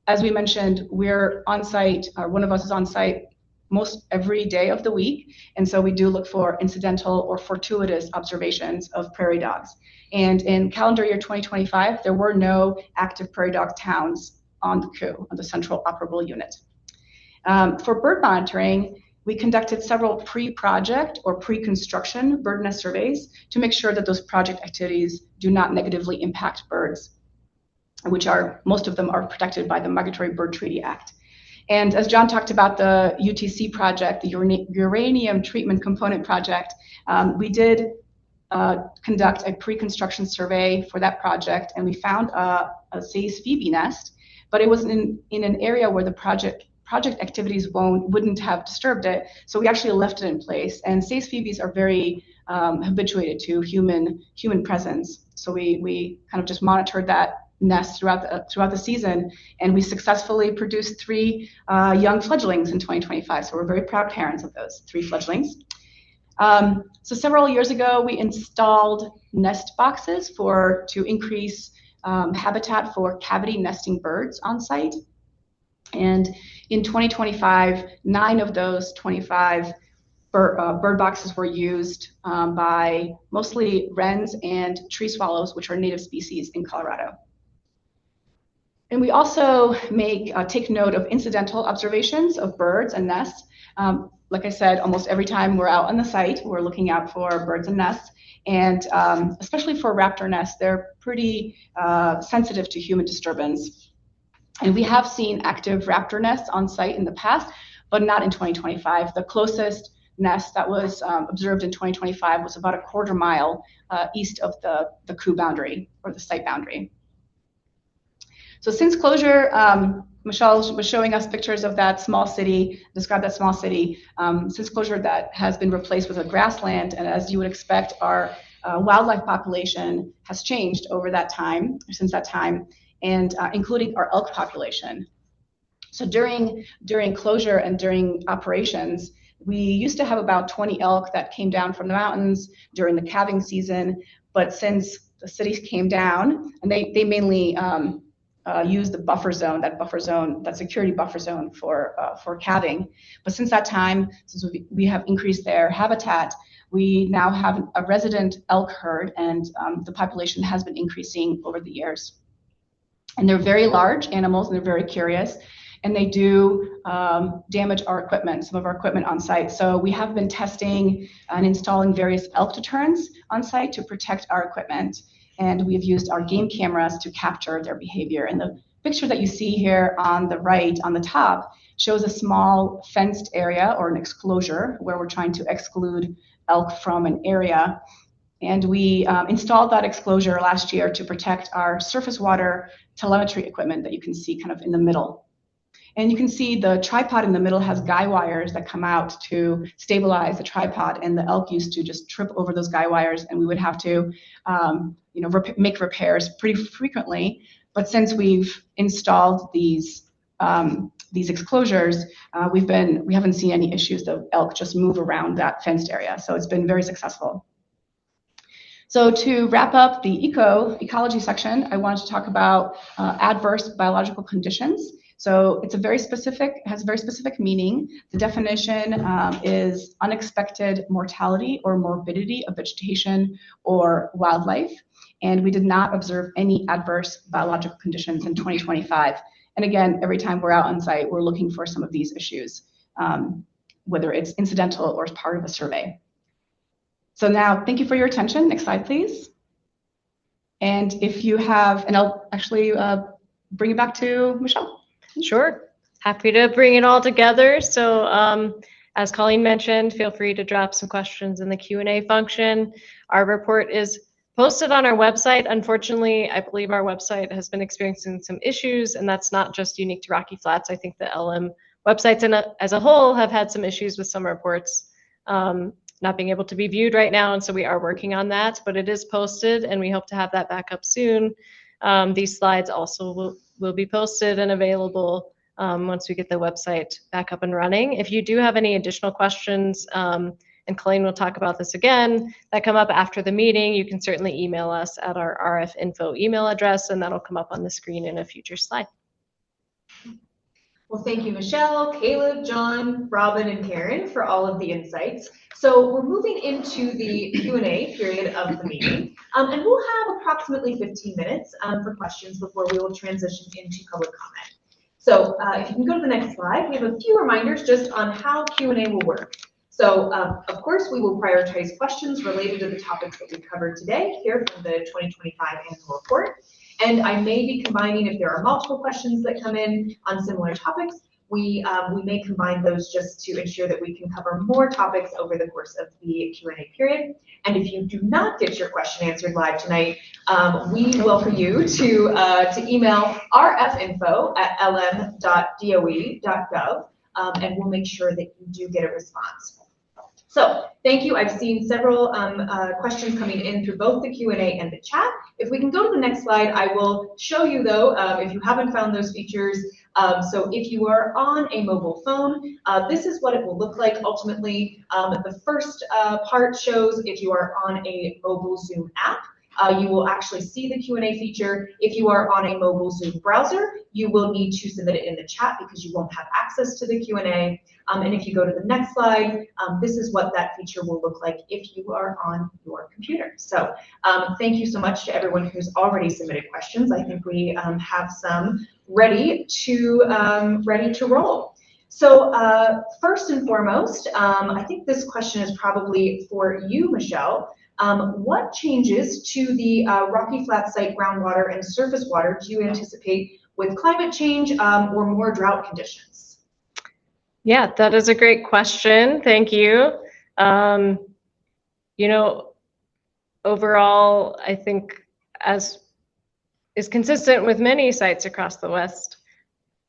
As we mentioned, we're on site, or one of us is on site most every day of the week, and so we do look for incidental or fortuitous observations of prairie dogs. And in calendar year 2025, there were no active prairie dog towns on the COO, on the Central Operable Unit. For bird monitoring, we conducted several pre-project or pre-construction bird nest surveys to make sure that those project activities do not negatively impact birds, which most of them are protected by the Migratory Bird Treaty Act. And as John talked about the UTC project, the Uranium Treatment Component Project, we did conduct a pre-construction survey for that project, and we found a Say's phoebe nest, but it was in an area where the project activities wouldn't have disturbed it, so we actually left it in place. And Say's phoebes are very habituated to human presence, so we kind of just monitored that nest throughout the season, and we successfully produced 3 young fledglings in 2025. So we're very proud parents of those 3 fledglings. So several years ago, we installed nest boxes to increase habitat for cavity nesting birds on site. And in 2025, 9 of those 25 bird boxes were used by mostly wrens and tree swallows, which are native species in Colorado. And we also take note of incidental observations of birds and nests. Like I said, almost every time we're out on the site, we're looking out for birds and nests. And especially for raptor nests, they're pretty sensitive to human disturbance. And we have seen active raptor nests on site in the past, but not in 2025. The closest nest that was observed in 2025 was about a quarter mile east of the COO boundary, or the site boundary. So since closure, Michelle was showing us pictures of that small city, described that small city. Since closure, that has been replaced with a grassland, and as you would expect, our wildlife population has changed over that time, since that time, and including our elk population. So during closure and during operations, we used to have about 20 elk that came down from the mountains during the calving season, but since the cities came down, and they mainly use the buffer zone, that security buffer zone for calving. But since that time, since we have increased their habitat, we now have a resident elk herd, and the population has been increasing over the years. And they're very large animals, and they're very curious, and they do damage our equipment, some of our equipment on site. So we have been testing and installing various elk deterrents on site to protect our equipment. And we've used our game cameras to capture their behavior. And the picture that you see here on the right, on the top, shows a small fenced area or an exclosure where we're trying to exclude elk from an area. And we installed that exclosure last year to protect our surface water telemetry equipment that you can see kind of in the middle. And you can see the tripod in the middle has guy wires that come out to stabilize the tripod, and the elk used to just trip over those guy wires, and we would have to make repairs pretty frequently. But since we've installed these exclosures, we haven't seen any issues. The elk just move around that fenced area, so it's been very successful. So to wrap up the ecology section, I wanted to talk about adverse biological conditions So it's has a very specific meaning. The definition is unexpected mortality or morbidity of vegetation or wildlife. And we did not observe any adverse biological conditions in 2025. And again, every time we're out on site, we're looking for some of these issues, whether it's incidental or as part of a survey. So now, thank you for your attention. Next slide, please. And if you have, and I'll actually bring it back to Michelle. Sure. Happy to bring it all together. So as Colleen mentioned, feel free to drop some questions in the Q&A function. Our report is posted on our website. Unfortunately, I believe our website has been experiencing some issues, and that's not just unique to Rocky Flats. I think the LM websites as a whole have had some issues with some reports not being able to be viewed right now, and so we are working on that, but it is posted, and we hope to have that back up soon. These slides also will be posted and available once we get the website back up and running. If you do have any additional questions, and Colleen will talk about this again, that come up after the meeting, you can certainly email us at our RFinfo email address, and that'll come up on the screen in a future slide. Well, thank you, Michelle, Caleb, John, Robin, and Karen for all of the insights. So we're moving into the Q&A period of the meeting, and we'll have approximately 15 minutes for questions before we will transition into public comment. So if you can go to the next slide, we have a few reminders just on how Q&A will work. So of course, we will prioritize questions related to the topics that we covered today here from the 2025 annual report. And I may be combining, if there are multiple questions that come in on similar topics, we may combine those just to ensure that we can cover more topics over the course of the Q&A period. And if you do not get your question answered live tonight, we welcome you to email rfinfo@lm.doe.gov, and we'll make sure that you do get a response. So thank you. I've seen several questions coming in through both the Q&A and the chat. If we can go to the next slide, I will show you though, if you haven't found those features. So if you are on a mobile phone, this is what it will look like ultimately. The first part shows if you are on a mobile Zoom app. You will actually see the Q&A feature. If you are on a mobile Zoom browser, you will need to submit it in the chat because you won't have access to the Q&A. And if you go to the next slide, this is what that feature will look like if you are on your computer. So thank you so much to everyone who's already submitted questions. I think we have some ready to roll. So first and foremost, I think this question is probably for you, Michelle. What changes to the Rocky Flats site groundwater and surface water do you anticipate with climate change or more drought conditions? Yeah, that is a great question. Thank you. You know, overall, I think as is consistent with many sites across the West,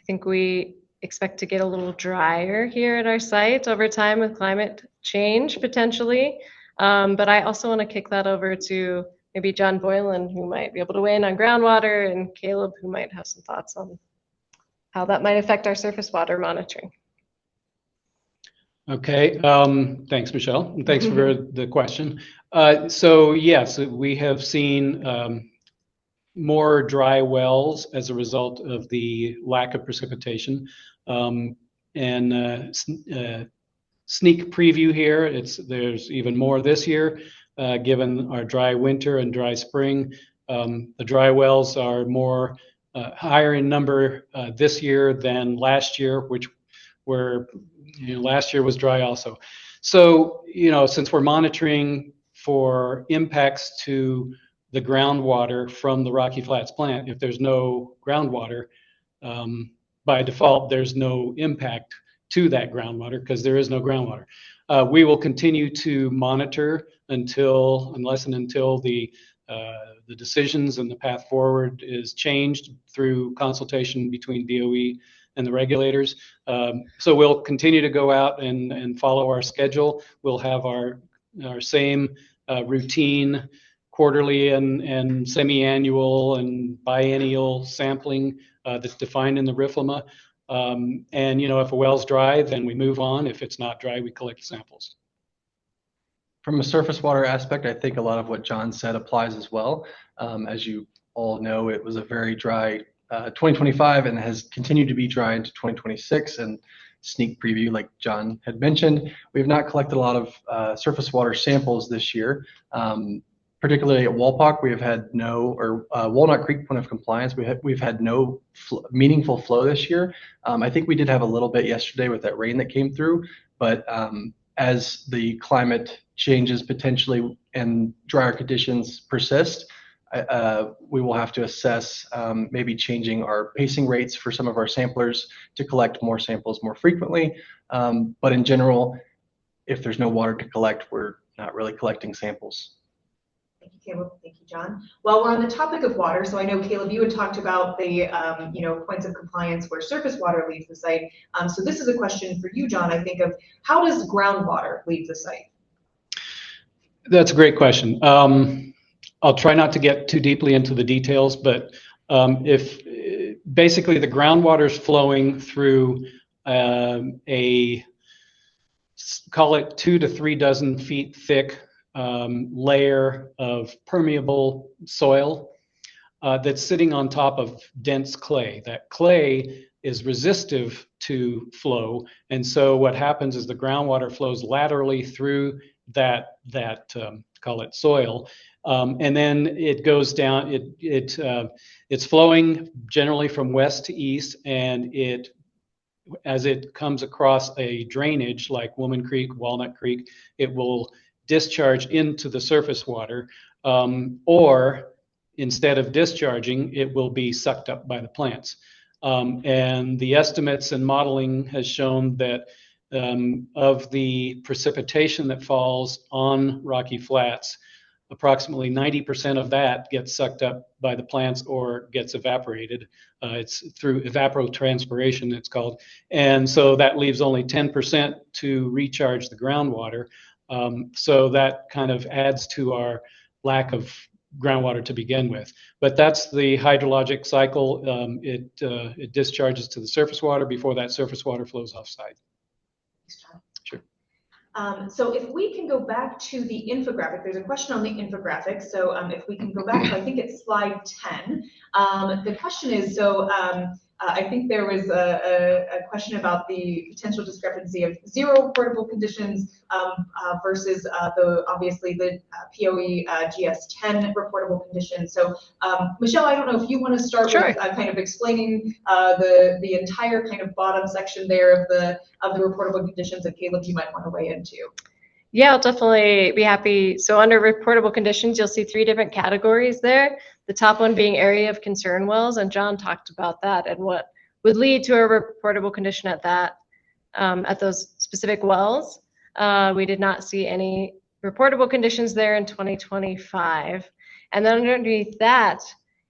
I think we expect to get a little drier here at our site over time with climate change potentially. But I also want to kick that over to maybe John Boylan, who might be able to weigh in on groundwater, and Caleb, who might have some thoughts on how that might affect our surface water monitoring. Okay, thanks, Michelle. And thanks for the question. So yes, we have seen more dry wells as a result of the lack of precipitation. Sneak preview here, there's even more this year, given our dry winter and dry spring. The dry wells are more higher in number this year than last year, which were, last year was dry also. So, since we're monitoring for impacts to the groundwater from the Rocky Flats plant, if there's no groundwater, by default, there's no impact to that groundwater because there is no groundwater. We will continue to monitor unless and until the decisions and the path forward is changed through consultation between DOE and the regulators. So we'll continue to go out and follow our schedule. We'll have our same routine quarterly and semi-annual and biennial sampling that's defined in the RFLMA. And if a well's dry, then we move on. If it's not dry, we collect samples. From a surface water aspect, I think a lot of what John said applies as well. As you all know, it was a very dry 2025 and has continued to be dry into 2026. And sneak preview, like John had mentioned, we have not collected a lot of surface water samples this year. Particularly at Walpock, we have had no, or Walnut Creek point of compliance, we've had no meaningful flow this year. I think we did have a little bit yesterday with that rain that came through, but as the climate changes potentially and drier conditions persist, we will have to assess maybe changing our pacing rates for some of our samplers to collect more samples more frequently. But in general, if there's no water to collect, we're not really collecting samples. Thank you, Caleb. Thank you, John. Well, we're on the topic of water, so I know, Caleb, you had talked about the points of compliance where surface water leaves the site. So this is a question for you, John, I think, of how does groundwater leave the site? That's a great question. I'll try not to get too deeply into the details, but if basically the groundwater is flowing through call it 2 to 3 dozen feet thick layer of permeable soil that's sitting on top of dense clay. That clay is resistive to flow, and so what happens is the groundwater flows laterally through that call it soil, and then it goes down. It's flowing generally from west to east, and as it comes across a drainage like Woman Creek, Walnut Creek, it will discharge into the surface water, or instead of discharging, it will be sucked up by the plants. And the estimates and modeling has shown that of the precipitation that falls on Rocky Flats, approximately 90% of that gets sucked up by the plants or gets evaporated. It's through evapotranspiration, it's called. And so that leaves only 10% to recharge the groundwater. So that kind of adds to our lack of groundwater to begin with. But that's the hydrologic cycle. It discharges to the surface water before that surface water flows offsite. Thanks, John. Sure. So if we can go back to the infographic, there's a question on the infographic. So if we can go back to, I think it's slide 10. The question is, I think there was a question about the potential discrepancy of 0 reportable conditions versus obviously the POE GS10 reportable conditions. So Michelle, I don't know if you want to start with kind of explaining the entire kind of bottom section there of the reportable conditions that Caleb, you might want to weigh into. Yeah, I'll definitely be happy. So under reportable conditions, you'll see 3 different categories there. The top one being area of concern wells, and John talked about that and what would lead to a reportable condition at those specific wells. We did not see any reportable conditions there in 2025. And then underneath that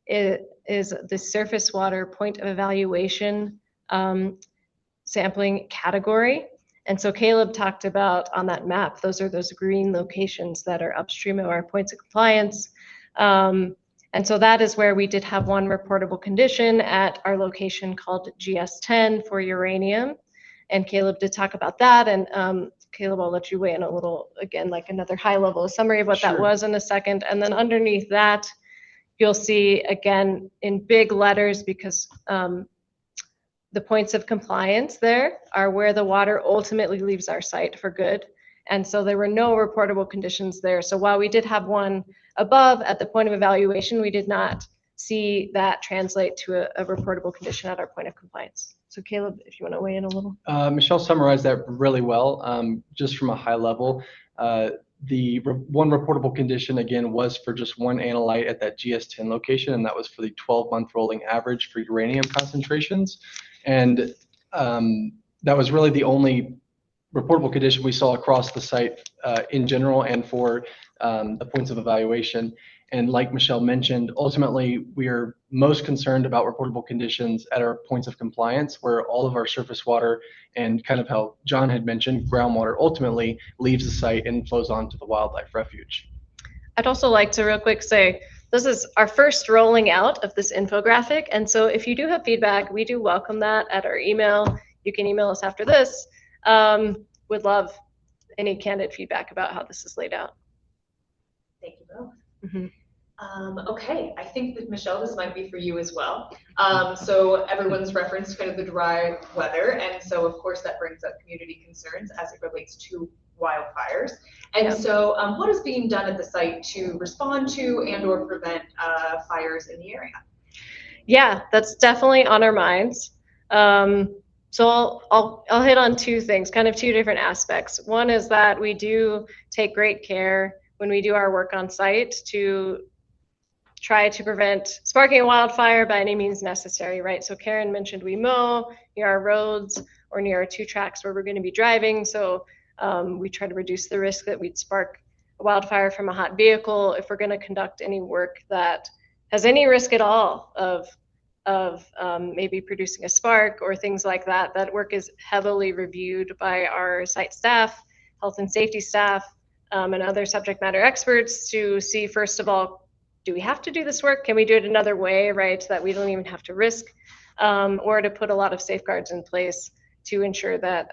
is the surface water point of evaluation sampling category. And so Caleb talked about on that map, those are those green locations that are upstream of our points of compliance. And so that is where we did have one reportable condition at our location called GS10 for uranium. And Caleb did talk about that. And Caleb, I'll let you weigh in a little, again, like another high level summary of what that was in a second. And then underneath that, you'll see, again, in big letters, because the points of compliance there are where the water ultimately leaves our site for good. And so there were no reportable conditions there. So while we did have one above at the point of evaluation, we did not see that translate to a reportable condition at our point of compliance. So Caleb, if you want to weigh in a little. Michelle summarized that really well. Just from a high level, the one reportable condition, again, was for just one analyte at that GS10 location, and that was for the 12-month rolling average for uranium concentrations. And that was really the only reportable condition we saw across the site in general and for the points of evaluation. And like Michelle mentioned, ultimately, we are most concerned about reportable conditions at our points of compliance, where all of our surface water and kind of how John had mentioned, groundwater ultimately leaves the site and flows on to the wildlife refuge. I'd also like to real quick say, this is our first rolling out of this infographic. And so if you do have feedback, we do welcome that at our email. You can email us after this. Would love any candid feedback about how this is laid out. Thank you both. Mm-hmm. Okay, I think that Michelle, this might be for you as well. So everyone's referenced kind of the dry weather, and so of course that brings up community concerns as it relates to wildfires. And so what is being done at the site to respond to and or prevent fires in the area? Yeah, that's definitely on our minds. So I'll hit on two things, kind of two different aspects. One is that we do take great care when we do our work on site to try to prevent sparking a wildfire by any means necessary, right? So Karen mentioned we mow near our roads or near our 2 tracks where we're going to be driving. So we try to reduce the risk that we'd spark a wildfire from a hot vehicle. If we're going to conduct any work that has any risk at all of maybe producing a spark or things like that, that work is heavily reviewed by our site staff, health and safety staff, and other subject matter experts to see, first of all, do we have to do this work? Can we do it another way, right, so that we don't even have to risk, or to put a lot of safeguards in place to ensure that,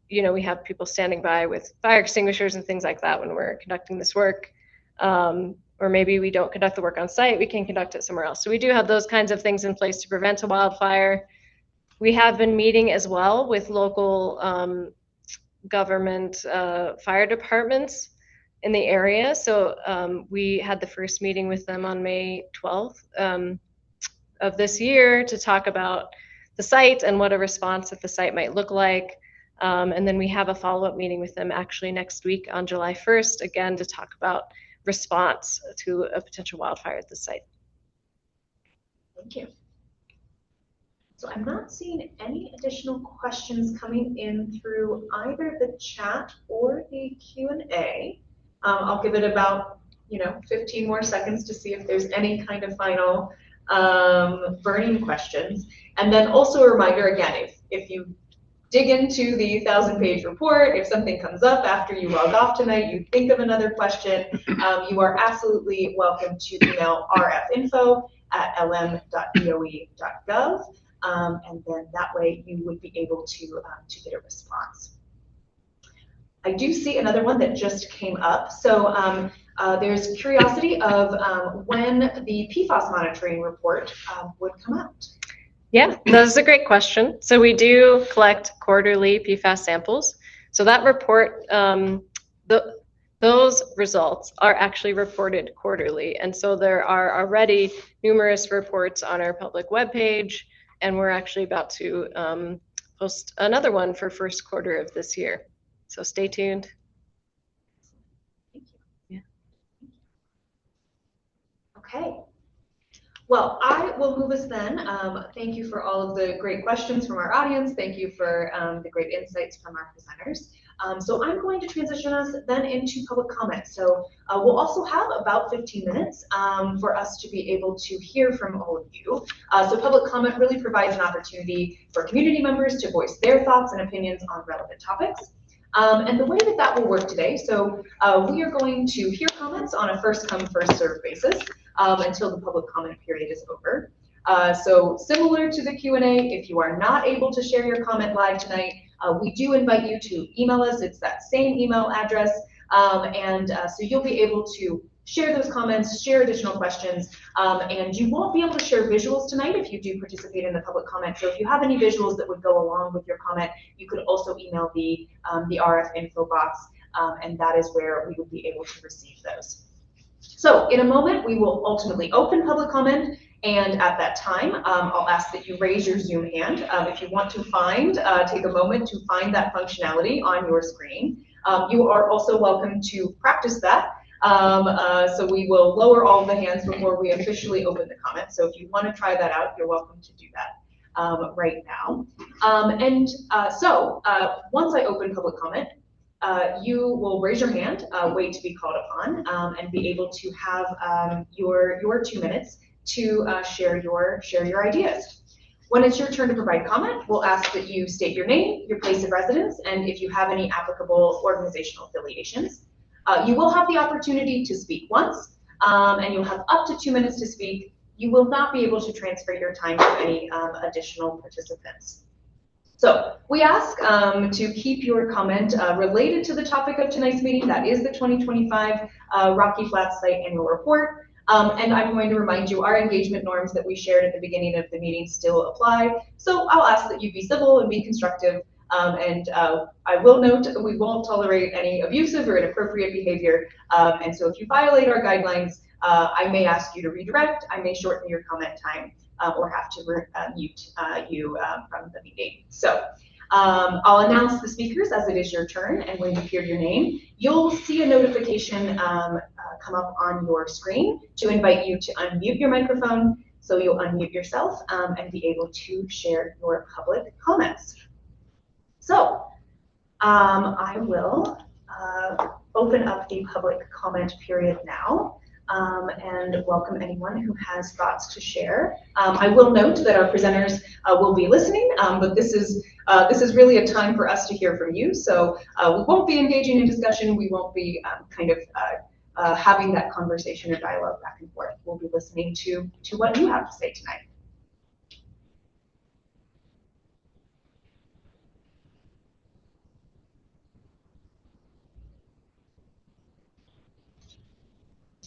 we have people standing by with fire extinguishers and things like that when we're conducting this work. Or maybe we don't conduct the work on site, we can conduct it somewhere else. So we do have those kinds of things in place to prevent a wildfire. We have been meeting as well with local government fire departments in the area. So we had the first meeting with them on May 12th of this year to talk about the site and what a response at the site might look like. And then we have a follow-up meeting with them actually next week on July 1st, again, to talk about response to a potential wildfire at the site. Thank you. So I'm not seeing any additional questions coming in through either the chat or the Q&A. I'll give it about 15 more seconds to see if there's any kind of final burning questions. And then also a reminder again, if you dig into the 1,000-page report, if something comes up after you log off tonight, you think of another question, you are absolutely welcome to email rfinfo@lm.doe.gov, and then that way you would be able to get a response. I do see another one that just came up. So there's curiosity of when the PFAS monitoring report would come out. Yeah, that's a great question. So we do collect quarterly PFAS samples. So that report, those results are actually reported quarterly. And so there are already numerous reports on our public webpage, and we're actually about to post another one for first quarter of this year. So stay tuned. Thank you. Yeah. Okay. Well, I will move us then. Thank you for all of the great questions from our audience. Thank you for the great insights from our presenters. So I'm going to transition us then into public comment. So we'll also have about 15 minutes for us to be able to hear from all of you. So public comment really provides an opportunity for community members to voice their thoughts and opinions on relevant topics. And the way that will work today, so we are going to hear comments on a first come, first served basis until the public comment period is over. So similar to the Q&A, if you are not able to share your comment live tonight, we do invite you to email us. It's that same email address. So you'll be able to share those comments, share additional questions, and you won't be able to share visuals tonight if you do participate in the public comment. So if you have any visuals that would go along with your comment, you could also email the RF info box, and that is where we will be able to receive those. So in a moment, we will ultimately open public comment, and at that time, I'll ask that you raise your Zoom hand. If you want to take a moment to find that functionality on your screen. You are also welcome to practice that. So we will lower all the hands before we officially open the comment. So if you want to try that out, you're welcome to do that right now. So once I open public comment, you will raise your hand, wait to be called upon, and be able to have your 2 minutes to share your ideas. When it's your turn to provide comment, we'll ask that you state your name, your place of residence, and if you have any applicable organizational affiliations. You will have the opportunity to speak once, and you'll have up to 2 minutes to speak. You will not be able to transfer your time to any additional participants. So we ask to keep your comment related to the topic of tonight's meeting. That is the 2025 Rocky Flats Site Annual Report. And I'm going to remind you, our engagement norms that we shared at the beginning of the meeting still apply. So I'll ask that you be civil and be constructive. I will note that we won't tolerate any abusive or inappropriate behavior. And so if you violate our guidelines, I may ask you to redirect, I may shorten your comment time, or have to mute you from the meeting. So I'll announce the speakers as it is your turn, and when you hear your name, you'll see a notification come up on your screen to invite you to unmute your microphone. So you'll unmute yourself and be able to share your public comments. So I will open up the public comment period now. And welcome anyone who has thoughts to share. I will note that our presenters will be listening, but this is really a time for us to hear from you. So we won't be engaging in discussion. We won't be having that conversation or dialogue back and forth. We'll be listening to what you have to say tonight.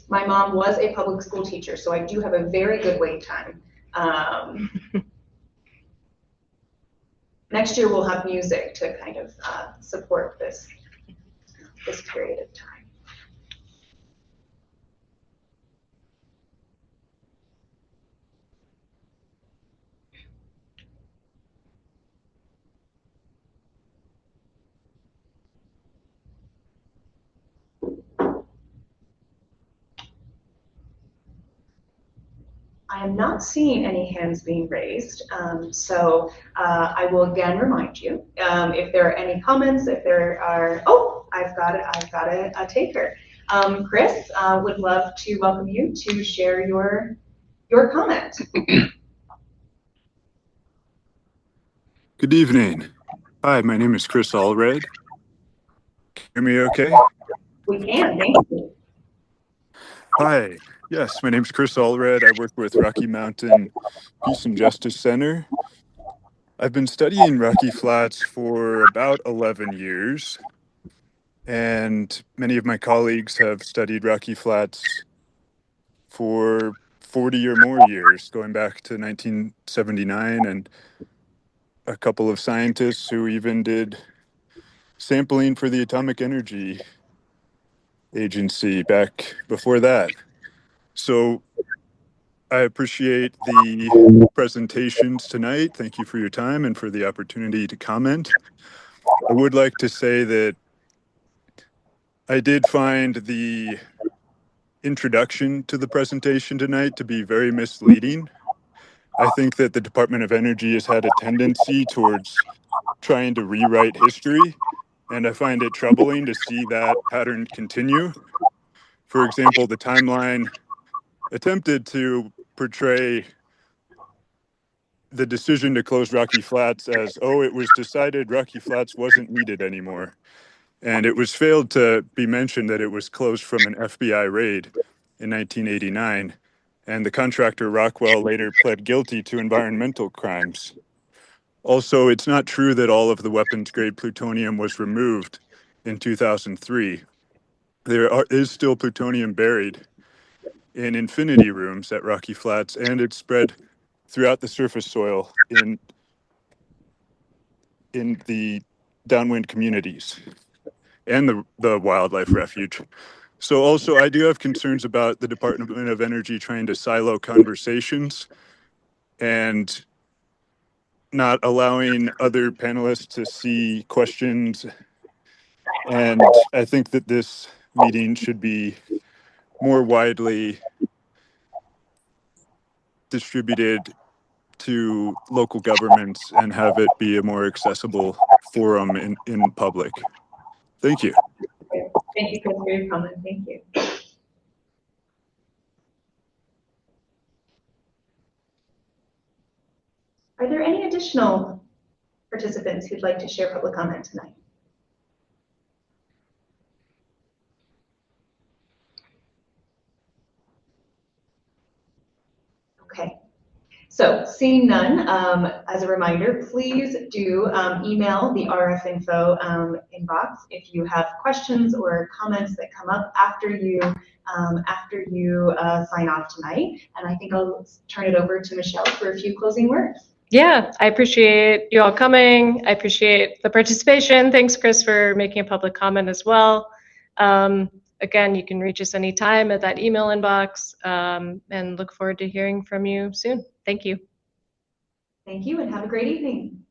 My mom was a public school teacher, so I do have a very good wait time. Next year we'll have music to kind of support this period of time. I am not seeing any hands being raised, so I will again remind you, if there are any comments, if there are, oh, I've got a taker. Chris, would love to welcome you to share your comment. Good evening. Hi, my name is Chris Allred. Can you hear me okay? We can, thank you. Hi, yes, my name is Chris Allred. I work with Rocky Mountain Peace and Justice Center. I've been studying Rocky Flats for about 11 years, and many of my colleagues have studied Rocky Flats for 40 or more years, going back to 1979, and a couple of scientists who even did sampling for the Atomic Energy Agency back before that. So I appreciate the presentations tonight. Thank you for your time and for the opportunity to comment. I would like to say that I did find the introduction to the presentation tonight to be very misleading. I think that the Department of Energy has had a tendency towards trying to rewrite history, and I find it troubling to see that pattern continue. For example, the timeline attempted to portray the decision to close Rocky Flats as, oh, it was decided Rocky Flats wasn't needed anymore. And it was failed to be mentioned that it was closed from an FBI raid in 1989. And the contractor Rockwell later pled guilty to environmental crimes. Also, it's not true that all of the weapons-grade plutonium was removed in 2003. There is still plutonium buried in infinity rooms at Rocky Flats, and it's spread throughout the surface soil in the downwind communities and the wildlife refuge. So also, I do have concerns about the Department of Energy trying to silo conversations and not allowing other panelists to see questions. And I think that this meeting should be more widely distributed to local governments and have it be a more accessible forum in public. Thank you. Thank you, Chris, for your comment. Thank you. Are there any additional participants who'd like to share public comment tonight? Okay. So seeing none, as a reminder, please do email the RF Info inbox if you have questions or comments that come up after you sign off tonight. And I think I'll turn it over to Michelle for a few closing words. Yeah, I appreciate you all coming. I appreciate the participation. Thanks, Chris, for making a public comment as well. Again, you can reach us anytime at that email inbox, and look forward to hearing from you soon. Thank you. Thank you and have a great evening.